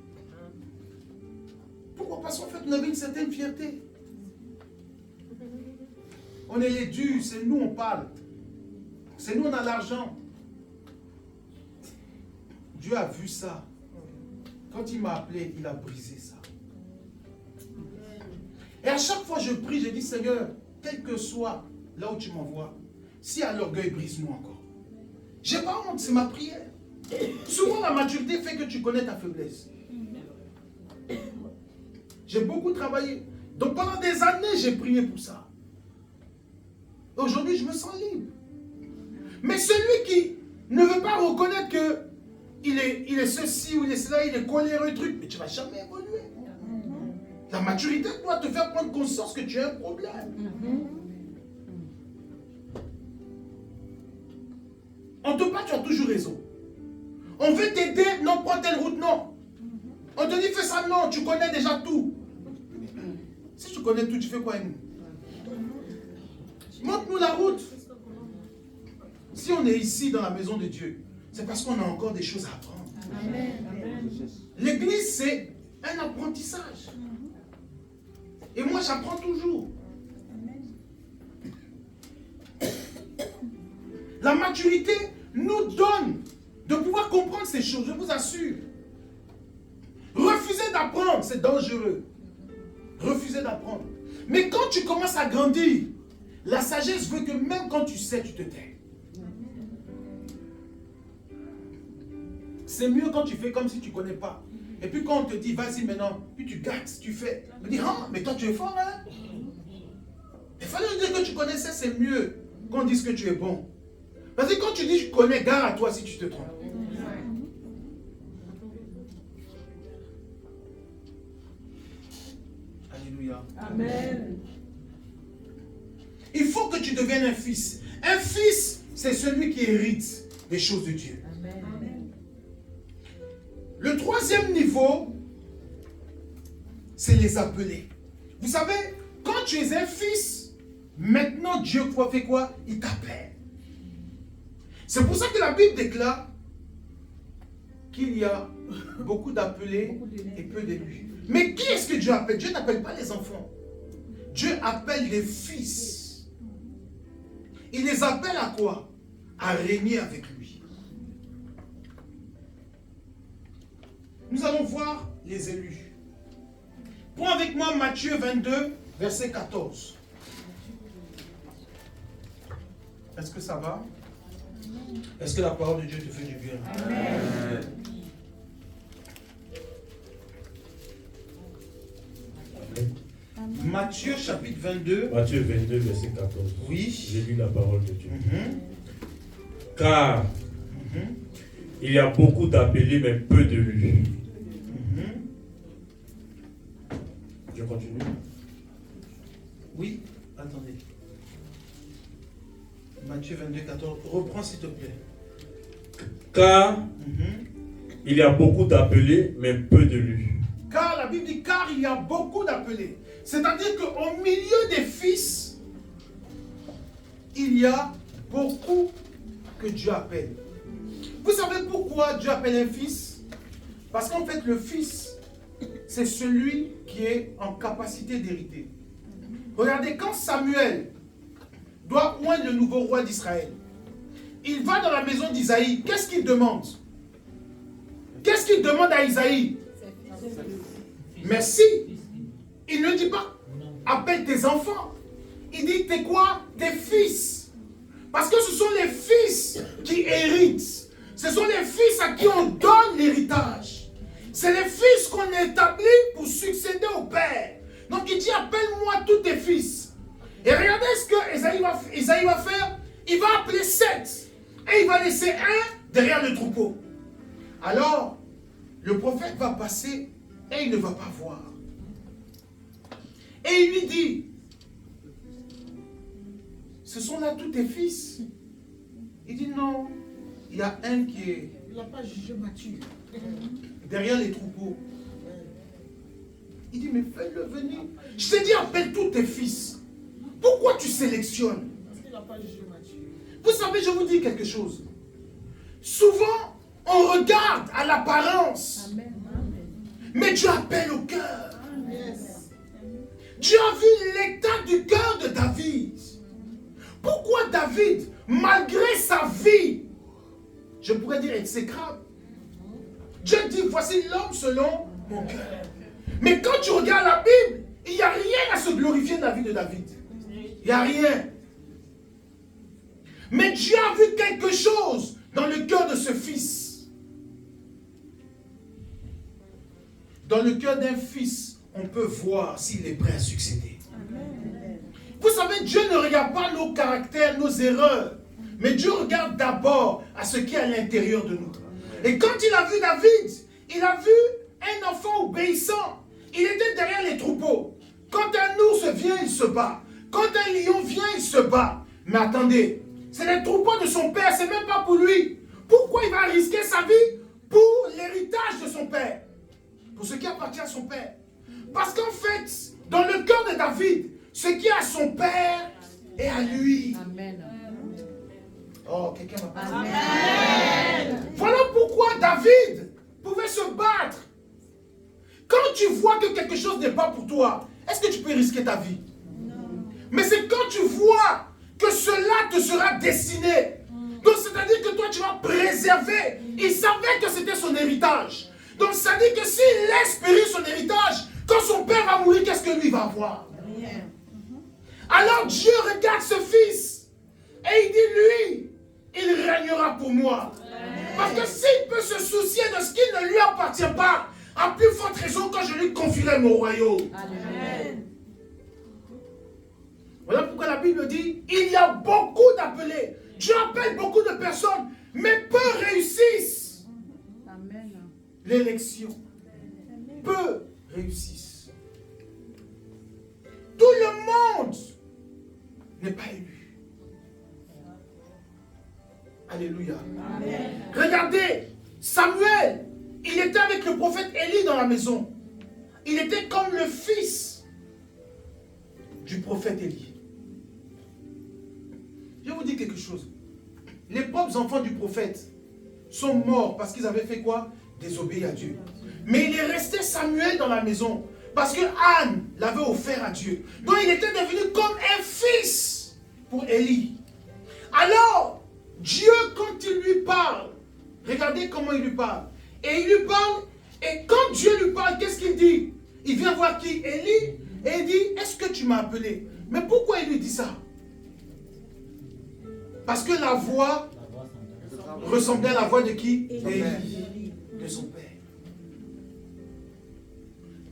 Pourquoi? Parce qu'en fait, on avait une certaine fierté. On est les durs, c'est nous, on parle. C'est nous, on a l'argent. Dieu a vu ça. Quand il m'a appelé, il a brisé ça. Et à chaque fois, je prie, je dis, Seigneur, quel que soit là où tu m'envoies, si à l'orgueil, brise-moi encore. J'ai pas honte, c'est ma prière. Souvent, la maturité fait que tu connais ta faiblesse. J'ai beaucoup travaillé. Donc, pendant des années, j'ai prié pour ça. Aujourd'hui, je me sens libre. Mais celui qui ne veut pas reconnaître que il est ceci ou il est cela, il est coléreux, truc, mais tu ne vas jamais évoluer. La maturité doit te faire prendre conscience que tu as un problème. On te bat, tu as toujours raison. On veut t'aider, non, prends telle route, non. On te dit, fais ça, non, tu connais déjà tout. Si tu connais tout, tu fais quoi avec nous? Montre-nous la route. Si on est ici dans la maison de Dieu, c'est parce qu'on a encore des choses à apprendre. L'église, c'est un apprentissage. Et moi, j'apprends toujours. La maturité nous donne de pouvoir comprendre ces choses, je vous assure. Refuser d'apprendre, c'est dangereux. Refuser d'apprendre. Mais quand tu commences à grandir, la sagesse veut que même quand tu sais, tu te tais. C'est mieux quand tu fais comme si tu ne connais pas. Et puis quand on te dit, vas-y maintenant, puis tu gâtes, tu fais. On dit, ah, mais toi tu es fort, hein? Il fallait dire que tu connaissais, c'est mieux qu'on dise que tu es bon. Parce que quand tu dis, je connais, gare à toi si tu te trompes. Alléluia. Amen. Il faut que tu deviennes un fils. Un fils, c'est celui qui hérite des choses de Dieu. Amen. Le troisième niveau, c'est les appeler. Vous savez, quand tu es un fils, maintenant Dieu fait quoi? Il t'appelle. C'est pour ça que la Bible déclare qu'il y a beaucoup d'appelés et peu d'élus. Mais qui est-ce que Dieu appelle? Dieu n'appelle pas les enfants. Dieu appelle les fils. Il les appelle à quoi? À régner avec lui. Nous allons voir les élus. Prends avec moi Matthieu 22, verset 14. Est-ce que ça va? Est-ce que la parole de Dieu te fait du bien? Amen. Matthieu chapitre 22. Matthieu 22, verset 14. Oui. J'ai lu la parole de Dieu. Car il y a beaucoup d'appelés, mais peu d'élus. Je continue. Oui, attendez. Matthieu 22, 14. Reprends s'il te plaît. Car il y a beaucoup d'appelés, mais peu d'élus. Car la Bible dit, car il y a beaucoup d'appelés. C'est-à-dire qu'au milieu des fils, il y a beaucoup que Dieu appelle. Vous savez pourquoi Dieu appelle un fils? Parce qu'en fait, le fils, c'est celui qui est en capacité d'hériter. Regardez, quand Samuel doit oindre le nouveau roi d'Israël, il va dans la maison d'Isaïe. Qu'est-ce qu'il demande? Qu'est-ce qu'il demande à Isaïe? Merci. Il ne dit pas, appelle tes enfants. Il dit, t'es quoi? Tes fils. Parce que ce sont les fils qui héritent. Ce sont les fils à qui on donne l'héritage. C'est les fils qu'on établit pour succéder au père. Donc il dit, appelle-moi tous tes fils. Et regardez ce que Isaïe va faire. Il va appeler 7. Et il va laisser un derrière le troupeau. Alors, le prophète va passer et il ne va pas voir. Et il lui dit, ce sont là tous tes fils. Il dit non, il y a un qui est... Il n'a pas jugé mature. Derrière les troupeaux. Il dit, mais fais-le venir. Je t'ai dit, appelle tous tes fils. Pourquoi tu sélectionnes? Parce qu'il n'a pas jugé mature. Vous savez, je vous dis quelque chose. Souvent, on regarde à l'apparence. Mais Dieu appelle au cœur. Yes. Dieu a vu l'état du cœur de David. Pourquoi David, malgré sa vie, je pourrais dire exécrable, Dieu dit, voici l'homme selon mon cœur. Mais quand tu regardes la Bible, il n'y a rien à se glorifier de la vie de David. Il n'y a rien. Mais Dieu a vu quelque chose dans le cœur de ce fils. Dans le cœur d'un fils, on peut voir s'il est prêt à succéder. Amen. Vous savez, Dieu ne regarde pas nos caractères, nos erreurs. Mais Dieu regarde d'abord à ce qui est à l'intérieur de nous. Et quand il a vu David, il a vu un enfant obéissant. Il était derrière les troupeaux. Quand un ours vient, il se bat. Quand un lion vient, il se bat. Mais attendez, c'est les troupeaux de son père, c'est même pas pour lui. Pourquoi il va risquer sa vie? Pour l'héritage de son père. Pour ce qui appartient à son père. Parce qu'en fait, dans le cœur de David, ce qui est à son père est à lui. Amen. Oh, quelqu'un m'a parlé. Amen. Voilà pourquoi David pouvait se battre. Quand tu vois que quelque chose n'est pas pour toi, est-ce que tu peux risquer ta vie? Non. Mais c'est quand tu vois que cela te sera destiné. Donc c'est-à-dire que toi tu vas préserver. Il savait que c'était son héritage. Donc ça dit que s'il laisse périr son héritage, quand son père va mourir, qu'est-ce que lui va avoir? Rien. Alors Dieu regarde ce fils et il dit, lui, il régnera pour moi. Parce que s'il peut se soucier de ce qui ne lui appartient pas, à plus forte raison quand je lui confierai mon royaume. Amen. Voilà pourquoi la Bible dit, il y a beaucoup d'appelés. Dieu appelle beaucoup de personnes, mais peu réussissent. Amen. L'élection. Peu réussissent. Tout le monde n'est pas élu. Alléluia. Amen. Regardez, Samuel, il était avec le prophète Élie dans la maison. Il était comme le fils du prophète Élie. Je vais vous dire quelque chose. Les propres enfants du prophète sont morts parce qu'ils avaient fait quoi? Désobéir à Dieu. Mais il est resté Samuel dans la maison parce que Anne l'avait offert à Dieu. Donc il était devenu comme un fils pour Élie. Alors, Dieu, quand il lui parle, regardez comment il lui parle. Et il lui parle, et quand Dieu lui parle, qu'est-ce qu'il dit? Il vient voir qui? Élie, et il dit, est-ce que tu m'as appelé? Mais pourquoi il lui dit ça? Parce que la voix ressemblait à la voix de qui? Élie, de son père.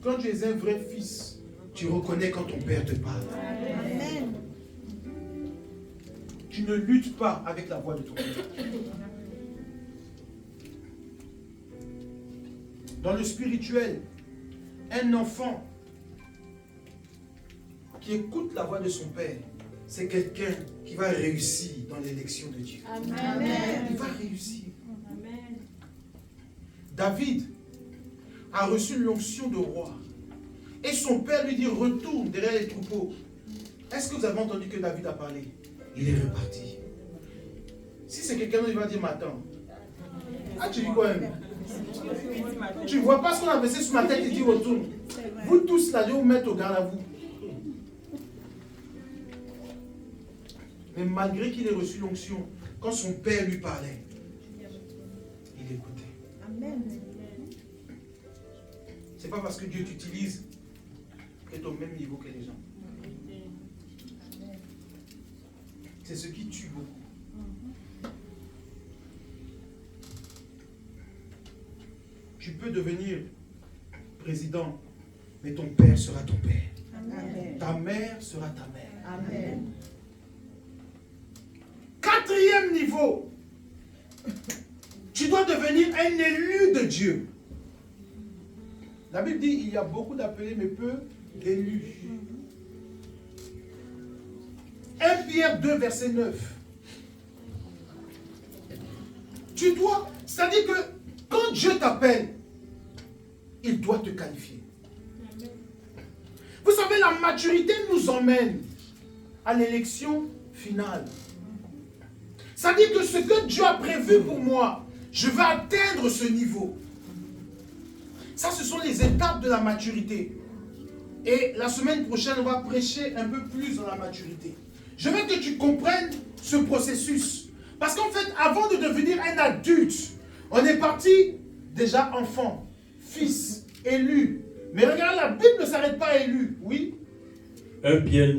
Quand tu es un vrai fils, tu reconnais quand ton père te parle. Amen. Tu ne luttes pas avec la voix de ton père. Dans le spirituel, un enfant qui écoute la voix de son père, c'est quelqu'un qui va réussir dans l'élection de Dieu. Amen. Il va réussir. Amen. David a reçu l'onction de roi. Et son père lui dit, retourne derrière les troupeaux. Est-ce que vous avez entendu que David a parlé? Il est reparti. Si c'est quelqu'un d'autre, il va dire, mais attends. Ah, tu dis quoi même? Tu ne vois pas ce qu'on a versé sur ma tête, il dit, retourne. Vous tous là, je vais vous mettre au garde à vous. Mais malgré qu'il ait reçu l'onction, quand son père lui parlait, il écoutait. Amen. C'est pas parce que Dieu t'utilise que tu es au même niveau que les gens. C'est ce qui tue beaucoup. Tu peux devenir président, mais ton père sera ton père. Amen. Ta mère sera ta mère. Amen. Quatrième niveau, tu dois devenir un élu de Dieu. La Bible dit il y a beaucoup d'appelés, mais peu d'élus. 1 Pierre 2, verset 9. Tu dois, c'est-à-dire que quand Dieu t'appelle, il doit te qualifier. Vous savez, la maturité nous emmène à l'élection finale. C'est-à-dire que ce que Dieu a prévu pour moi, je vais atteindre ce niveau. Ça, ce sont les étapes de la maturité. Et la semaine prochaine, on va prêcher un peu plus dans la maturité. Je veux que tu comprennes ce processus. Parce qu'en fait, avant de devenir un adulte, on est parti déjà enfant, fils, élu. Mais regarde, la Bible ne s'arrête pas à élu, oui. 1 Pierre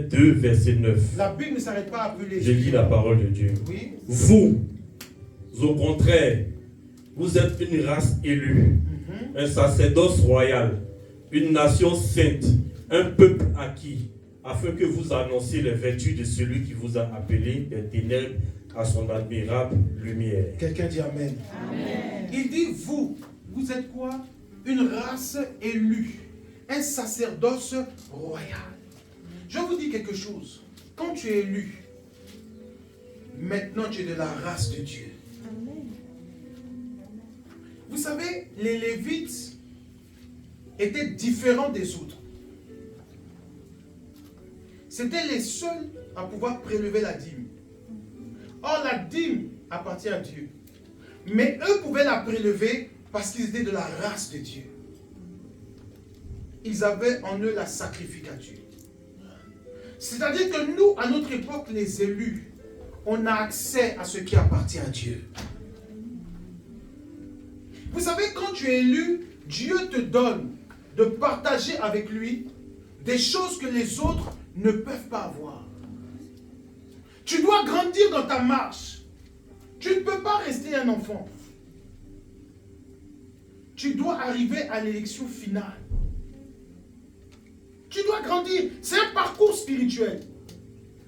2, verset 9. La Bible ne s'arrête pas à appeler. Je lis la parole de Dieu. Oui. Vous, au contraire, vous êtes une race élue, un sacerdoce royal, une nation sainte, un peuple acquis, afin que vous annonciez les vertus de celui qui vous a appelé des ténèbres à son admirable lumière. Quelqu'un dit Amen. Amen. Il dit, vous êtes quoi? Une race élue, un sacerdoce royal. Je vous dis quelque chose. Quand tu es élu, maintenant tu es de la race de Dieu. Vous savez, les Lévites étaient différents des autres. C'étaient les seuls à pouvoir prélever la dîme. Or, la dîme appartient à Dieu. Mais eux pouvaient la prélever parce qu'ils étaient de la race de Dieu. Ils avaient en eux la sacrificature. C'est-à-dire que nous, à notre époque, les élus, on a accès à ce qui appartient à Dieu. Vous savez, quand tu es élu, Dieu te donne de partager avec lui des choses que les autres ne peuvent pas avoir. Tu dois grandir dans ta marche. Tu ne peux pas rester un enfant. Tu dois arriver à l'élection finale. Tu dois grandir. C'est un parcours spirituel.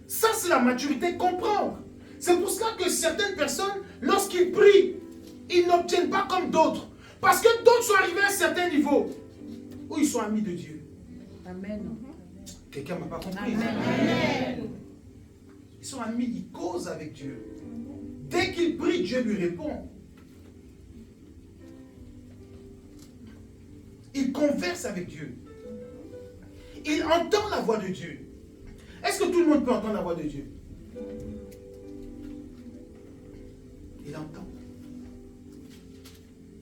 Ça, c'est la maturité, comprendre. C'est pour cela que certaines personnes, lorsqu'ils prient, ils n'obtiennent pas comme d'autres. Parce que d'autres sont arrivés à un certain niveau où ils sont amis de Dieu. Amen. Quelqu'un ne m'a pas compris. Amen. Ils sont amis, ils causent avec Dieu. Dès qu'ils prient, Dieu lui répond. Ils conversent avec Dieu. Ils entendent la voix de Dieu. Est-ce que tout le monde peut entendre la voix de Dieu? Il entend.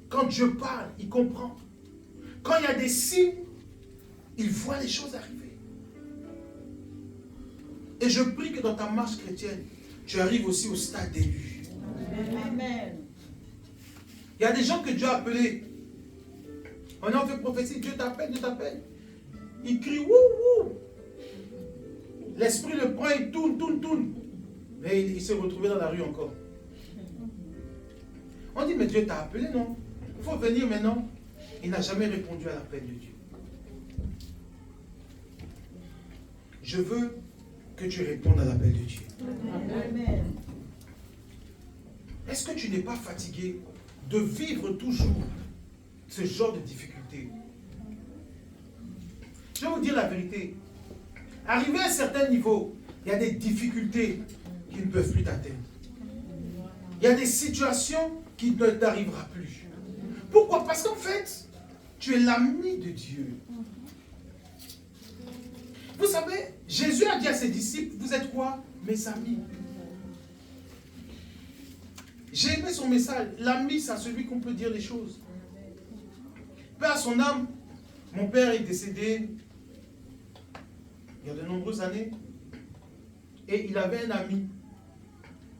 Quand Dieu parle, il comprend. Quand il y a des signes, il voit les choses arriver. Et je prie que dans ta marche chrétienne, tu arrives aussi au stade d'élu. Amen. Il y a des gens que Dieu a appelés. On a fait prophétie, Dieu t'appelle, Dieu t'appelle. Il crie, wouh, wouh. L'esprit le prend, il tourne, tourne, tourne. Mais il s'est retrouvé dans la rue encore. On dit, mais Dieu t'a appelé, non? Il faut venir maintenant. Il n'a jamais répondu à l'appel de Dieu. Je veux que tu répondes à l'appel de Dieu. Amen. Est-ce que tu n'es pas fatigué de vivre toujours ce genre de difficultés? Je vais vous dire la vérité. Arrivé à un certain niveau, il y a des difficultés qui ne peuvent plus t'atteindre. Il y a des situations qui ne t'arriveront plus. Pourquoi? Parce qu'en fait, tu es l'ami de Dieu. Vous savez, Jésus a dit à ses disciples, vous êtes quoi? Mes amis. J'ai aimé son message. L'ami, c'est à celui qu'on peut dire les choses. Paix à son âme. Mon père est décédé il y a de nombreuses années. Et il avait un ami,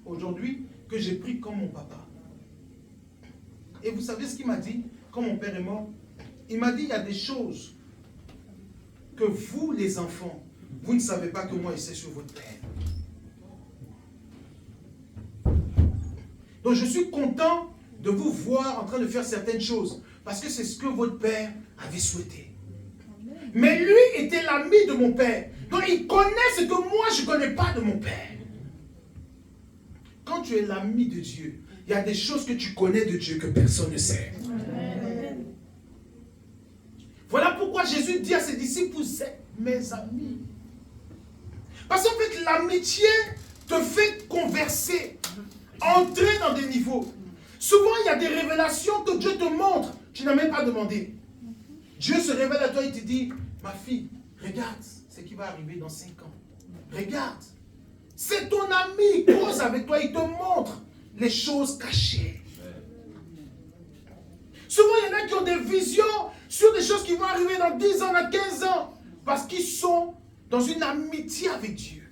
aujourd'hui, que j'ai pris comme mon papa. Et vous savez ce qu'il m'a dit quand mon père est mort? Il m'a dit, il y a des choses que vous, les enfants, vous ne savez pas que moi, je sais sur votre père. Donc je suis content de vous voir en train de faire certaines choses, parce que c'est ce que votre père avait souhaité. Mais lui était l'ami de mon père. Donc il connaît ce que moi je ne connais pas de mon père. Quand tu es l'ami de Dieu, il y a des choses que tu connais de Dieu que personne ne sait. Amen. Voilà pourquoi Jésus dit à ses disciples, vous êtes mes amis. Parce qu'en fait, l'amitié te fait converser, entrer dans des niveaux. Souvent, il y a des révélations que Dieu te montre, tu n'as même pas demandé. Dieu se révèle à toi et te dit, ma fille, regarde ce qui va arriver dans 5 ans. Regarde. C'est ton ami, il cause avec toi, il te montre les choses cachées. Souvent, il y en a qui ont des visions sur des choses qui vont arriver dans 10 ans, dans 15 ans, parce qu'ils sont dans une amitié avec Dieu.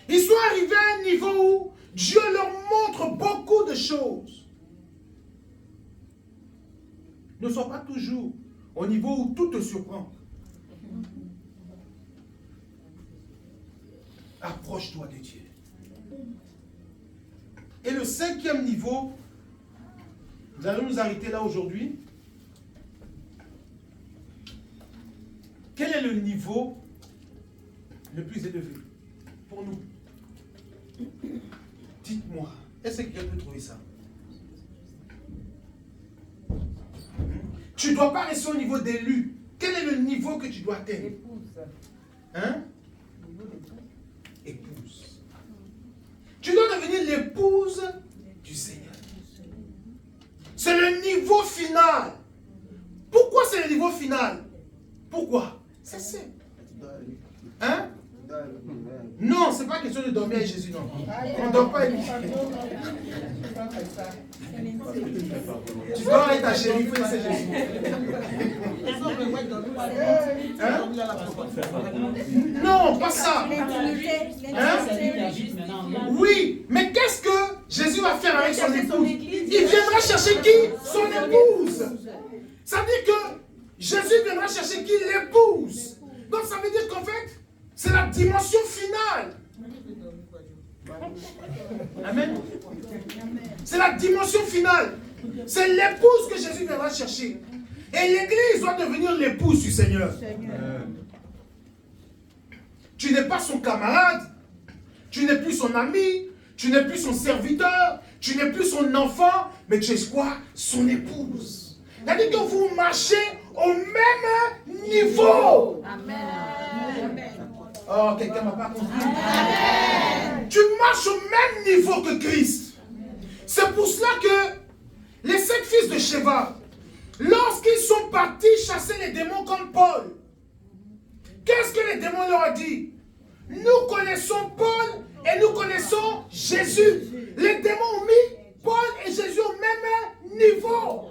Ils sont arrivés à un niveau où Dieu leur montre beaucoup de choses. Ne sois pas toujours au niveau où tout te surprend. Approche-toi de Dieu. Et le 5e niveau, nous allons nous arrêter là aujourd'hui. Quel est le niveau le plus élevé pour nous? Dites-moi, est-ce que quelqu'un peut trouver ça? Tu ne dois pas rester au niveau d'élu. Quel est le niveau que tu dois atteindre? Épouse. Hein? Épouse. Tu dois devenir l'épouse du Seigneur. C'est le niveau final. Pourquoi c'est le niveau final? Pourquoi? C'est simple. Hein? Non, ce n'est pas question de dormir avec Jésus, non. On ne dort pas avec lui. Tu dors avec ta chérie, il faut laisser Jésus. Hein? Non, pas ça. Hein? Oui, mais qu'est-ce que Jésus va faire avec son épouse? Il viendra chercher qui? Son épouse. Ça veut dire que Jésus viendra chercher qui? L'épouse. Donc ça veut dire qu'en fait, c'est la dimension finale. Amen. C'est la dimension finale. C'est l'épouse que Jésus viendra chercher. Et l'église doit devenir l'épouse du Seigneur. Tu n'es pas son camarade. Tu n'es plus son ami. Tu n'es plus son serviteur. Tu n'es plus son enfant. Mais tu es quoi? Son épouse. C'est-à-dire que vous marchez au même niveau. Amen. Oh, quelqu'un ne m'a pas compris. Amen. Tu marches au même niveau que Christ. C'est pour cela que les 5 fils de Sheva, lorsqu'ils sont partis chasser les démons comme Paul, qu'est-ce que les démons leur ont dit? Nous connaissons Paul et nous connaissons Jésus. Les démons ont mis Paul et Jésus au même niveau.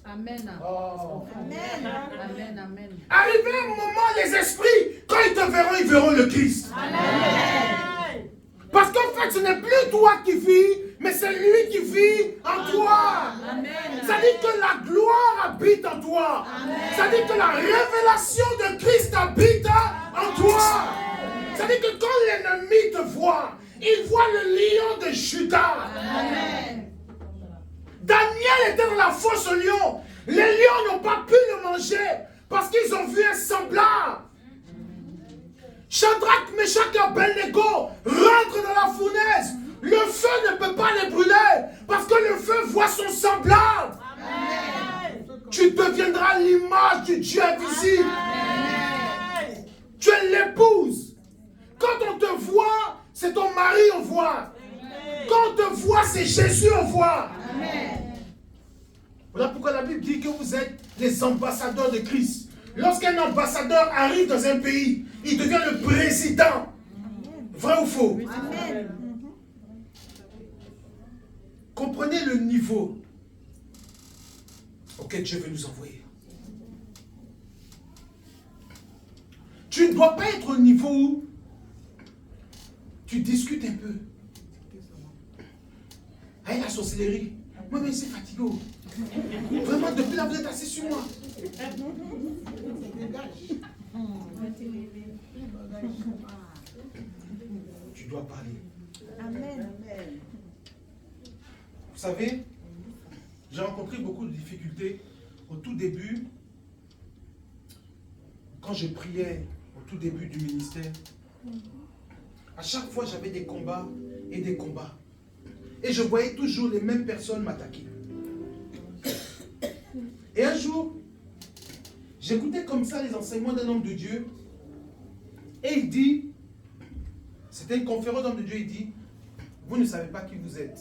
Amen. Oh. Amen. Amen. Amen. Arrivé un moment, les esprits, quand ils te verront, ils verront le Christ. Amen. Parce qu'en fait, ce n'est plus toi qui vis, mais c'est lui qui vit en toi. Amen. Ça dit que la gloire habite en toi. Amen. Ça dit que la révélation de Christ habite en toi. Ça dit que quand l'ennemi te voit, il voit le lion de Judas. Amen. Daniel était dans la fosse au lion. Les lions n'ont pas pu le manger parce qu'ils ont vu un semblable. Shadrach, Meshach et Abednego rentrent dans la fournaise. Le feu ne peut pas les brûler parce que le feu voit son semblable. Amen. Tu deviendras l'image du Dieu invisible. Amen. Tu es l'épouse. Quand on te voit, c'est ton mari on voit. Quand on te voit, c'est Jésus on voit. Amen. Voilà pourquoi la Bible dit que vous êtes les ambassadeurs de Christ. Lorsqu'un ambassadeur arrive dans un pays, il devient le président. Vrai ou faux? Amen. Comprenez le niveau auquel Dieu veut nous envoyer. Tu ne dois pas être au niveau où tu discutes un peu. Hey, la sorcellerie. Moi, mais c'est fatigué. Vraiment, depuis là, vous êtes assis sur moi. Tu dois parler. Amen. Vous savez, j'ai rencontré beaucoup de difficultés au tout début, quand je priais au tout début du ministère. À chaque fois, j'avais des combats et des combats. Et je voyais toujours les mêmes personnes m'attaquer. Et un jour, j'écoutais comme ça les enseignements d'un homme de Dieu. Et il dit, c'était une conférence d'homme de Dieu, il dit, vous ne savez pas qui vous êtes.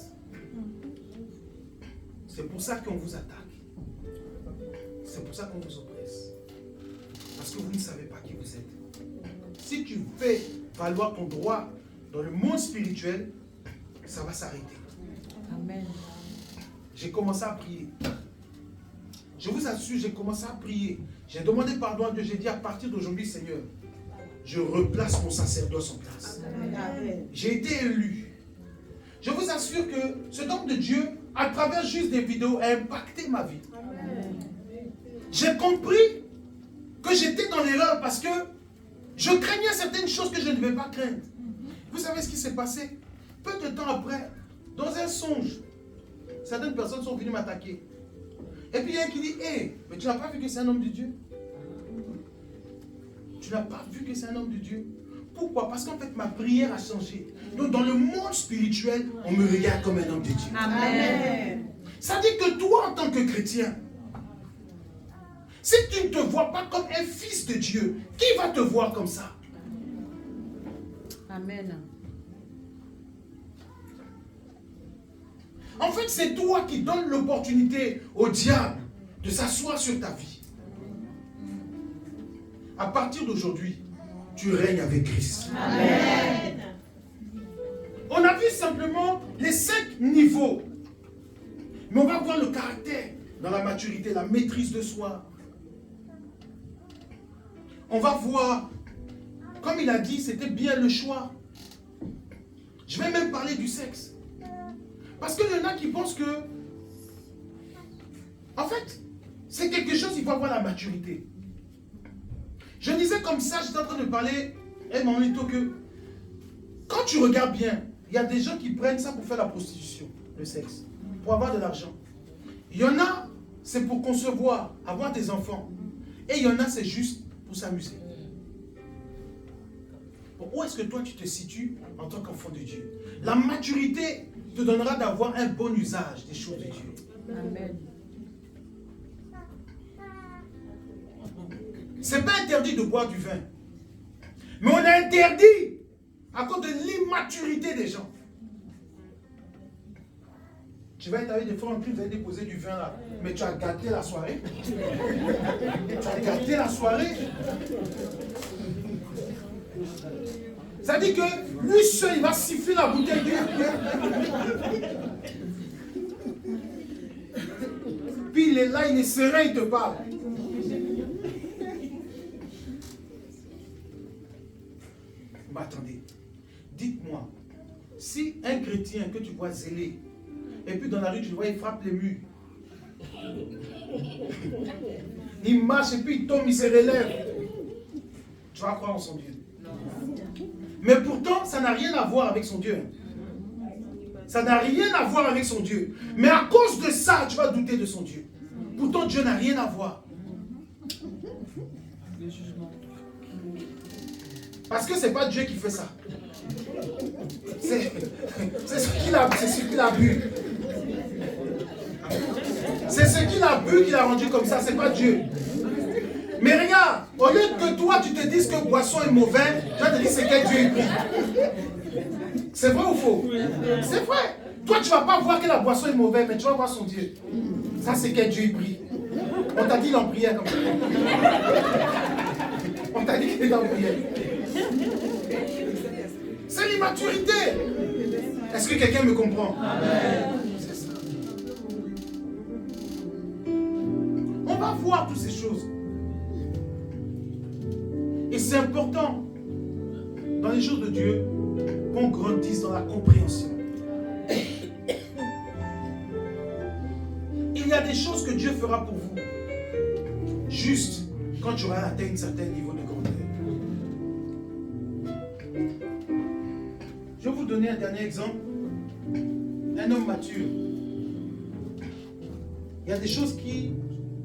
C'est pour ça qu'on vous attaque. C'est pour ça qu'on vous oppresse. Parce que vous ne savez pas qui vous êtes. Si tu fais valoir ton droit dans le monde spirituel, ça va s'arrêter. Amen. J'ai commencé à prier. Je vous assure, j'ai commencé à prier. J'ai demandé pardon à Dieu. J'ai dit à partir d'aujourd'hui, Seigneur, je replace mon sacerdoce en place. J'ai été élu. Je vous assure que ce homme de Dieu, à travers juste des vidéos, a impacté ma vie. J'ai compris que j'étais dans l'erreur parce que je craignais certaines choses que je ne devais pas craindre. Vous savez ce qui s'est passé? Peu de temps après, dans un songe, certaines personnes sont venues m'attaquer. Et puis il y a un qui dit, hé, mais tu n'as pas vu que c'est un homme de Dieu? Tu n'as pas vu que c'est un homme de Dieu? Pourquoi? Parce qu'en fait, ma prière a changé. Donc dans le monde spirituel, on me regarde comme un homme de Dieu. Amen. Ça dit que toi, en tant que chrétien, si tu ne te vois pas comme un fils de Dieu, qui va te voir comme ça? Amen. En fait, c'est toi qui donnes l'opportunité au diable de s'asseoir sur ta vie. À partir d'aujourd'hui, tu règnes avec Christ. Amen. On a vu simplement les 5 niveaux. Mais on va voir le caractère dans la maturité, la maîtrise de soi. On va voir, comme il a dit, c'était bien le choix. Je vais même parler du sexe. Parce qu'il y en a qui pensent que, en fait, c'est quelque chose, il faut avoir la maturité. Je disais comme ça, j'étais en train de parler, que quand tu regardes bien, il y a des gens qui prennent ça pour faire la prostitution, le sexe, pour avoir de l'argent. Il y en a, c'est pour concevoir, avoir des enfants. Et il y en a, c'est juste pour s'amuser. Bon, où est-ce que toi tu te situes en tant qu'enfant de Dieu? La maturité te donnera d'avoir un bon usage des choses de Dieu. Amen. C'est pas interdit de boire du vin. Mais on a interdit à cause de l'immaturité des gens. Tu vas être avec des frères en plus, vous allez déposer du vin là. Mais tu as gâté la soirée. Tu as gâté la soirée. Ça dit que lui seul, il va siffler la bouteille de Puis il est là, il est serein, il te parle. Mais attendez, dites-moi, si un chrétien que tu vois zélé, et puis dans la rue, tu le vois, il frappe les murs. Il marche et puis il tombe, il se relève. Tu vas croire en son Dieu. Mais pourtant, ça n'a rien à voir avec son Dieu. Ça n'a rien à voir avec son Dieu. Mais à cause de ça, tu vas douter de son Dieu. Pourtant, Dieu n'a rien à voir. Parce que ce n'est pas Dieu qui fait ça. C'est ce qu'il a bu. C'est ce qu'il a bu qui l'a rendu comme ça, c'est pas Dieu. Mais regarde, au lieu que toi tu te dises que boisson est mauvais, tu vas te dire c'est quel Dieu est pris. C'est vrai ou faux? C'est vrai. Toi tu ne vas pas voir que la boisson est mauvaise, mais tu vas voir son Dieu. Ça c'est quel Dieu est pris. On t'a dit il est en prière comme ça. On t'a dit qu'il est en prière. C'est l'immaturité. Est-ce que quelqu'un me comprend? C'est ça. On va voir toutes ces choses. Et c'est important, dans les choses de Dieu, qu'on grandisse dans la compréhension. Il y a des choses que Dieu fera pour vous, juste quand tu auras atteint un certain niveau de grandeur. Je vais vous donner un dernier exemple. Un homme mature. Il y a des choses qu'il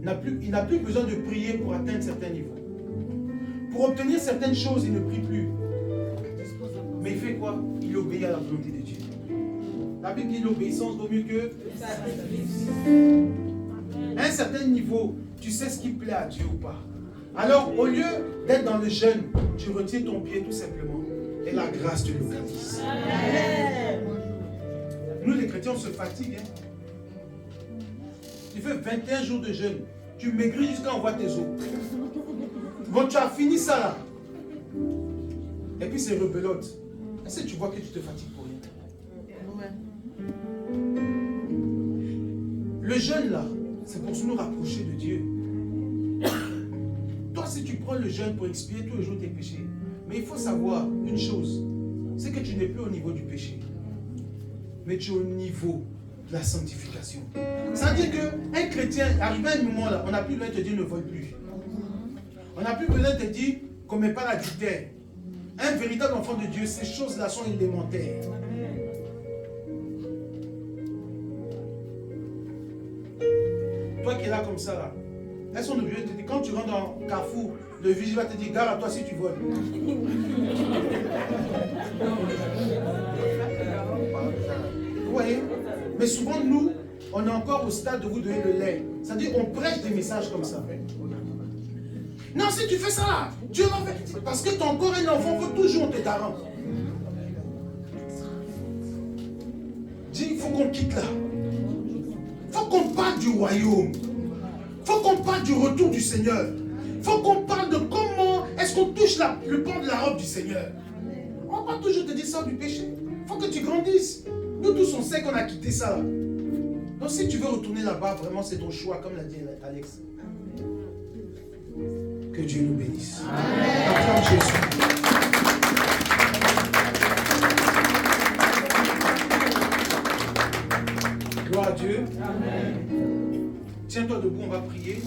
n'a plus besoin de prier pour atteindre certains niveaux. Pour obtenir certaines choses, il ne prie plus. Mais il fait quoi? Il obéit à la volonté de Dieu. La Bible dit l'obéissance vaut mieux que à un certain niveau, tu sais ce qui plaît à Dieu ou pas. Alors, au lieu d'être dans le jeûne, tu retires ton pied tout simplement. Et la grâce te localise. Nous, les chrétiens, on se fatigue. Hein? Tu fais 21 jours de jeûne. Tu maigris jusqu'à on voit tes os. Bon, tu as fini ça là. Et puis c'est rebelote. Est-ce que tu vois que tu te fatigues pour rien? Le jeûne là, c'est pour nous rapprocher de Dieu. Toi, si tu prends le jeûne pour expier tous les jours tes péchés, mais il faut savoir une chose, c'est que tu n'es plus au niveau du péché, mais tu es au niveau de la sanctification. Ça veut dire qu'un chrétien, arrivé à un moment là, on n'a plus besoin de te dire ne vole plus. On n'a plus besoin de te dire qu'on ne met pas l'adultère. Un véritable enfant de Dieu, ces choses-là sont élémentaires. Toi qui es là comme ça, là, elles sont obligées de te dire, quand tu rentres dans Carrefour, le vigile va te dire, garde à toi si tu voles. Vous voyez? Mais souvent, nous, on est encore au stade de vous donner le lait. C'est-à-dire, on prêche des messages comme ça. Non, si tu fais ça, Dieu va faire. Parce que ton corps est un enfant, il faut toujours te garant. Dis, il faut qu'on quitte là. Il faut qu'on parle du royaume. Il faut qu'on parle du retour du Seigneur. Il faut qu'on parle de comment est-ce qu'on touche le pan de la robe du Seigneur. On va pas toujours te dire ça du péché. Il faut que tu grandisses. Nous tous, on sait qu'on a quitté ça là. Donc si tu veux retourner là-bas, vraiment c'est ton choix, comme l'a dit Alex. Que Dieu nous bénisse. Acclame Jésus. Gloire à Dieu. Amen. Tiens-toi debout, on va prier.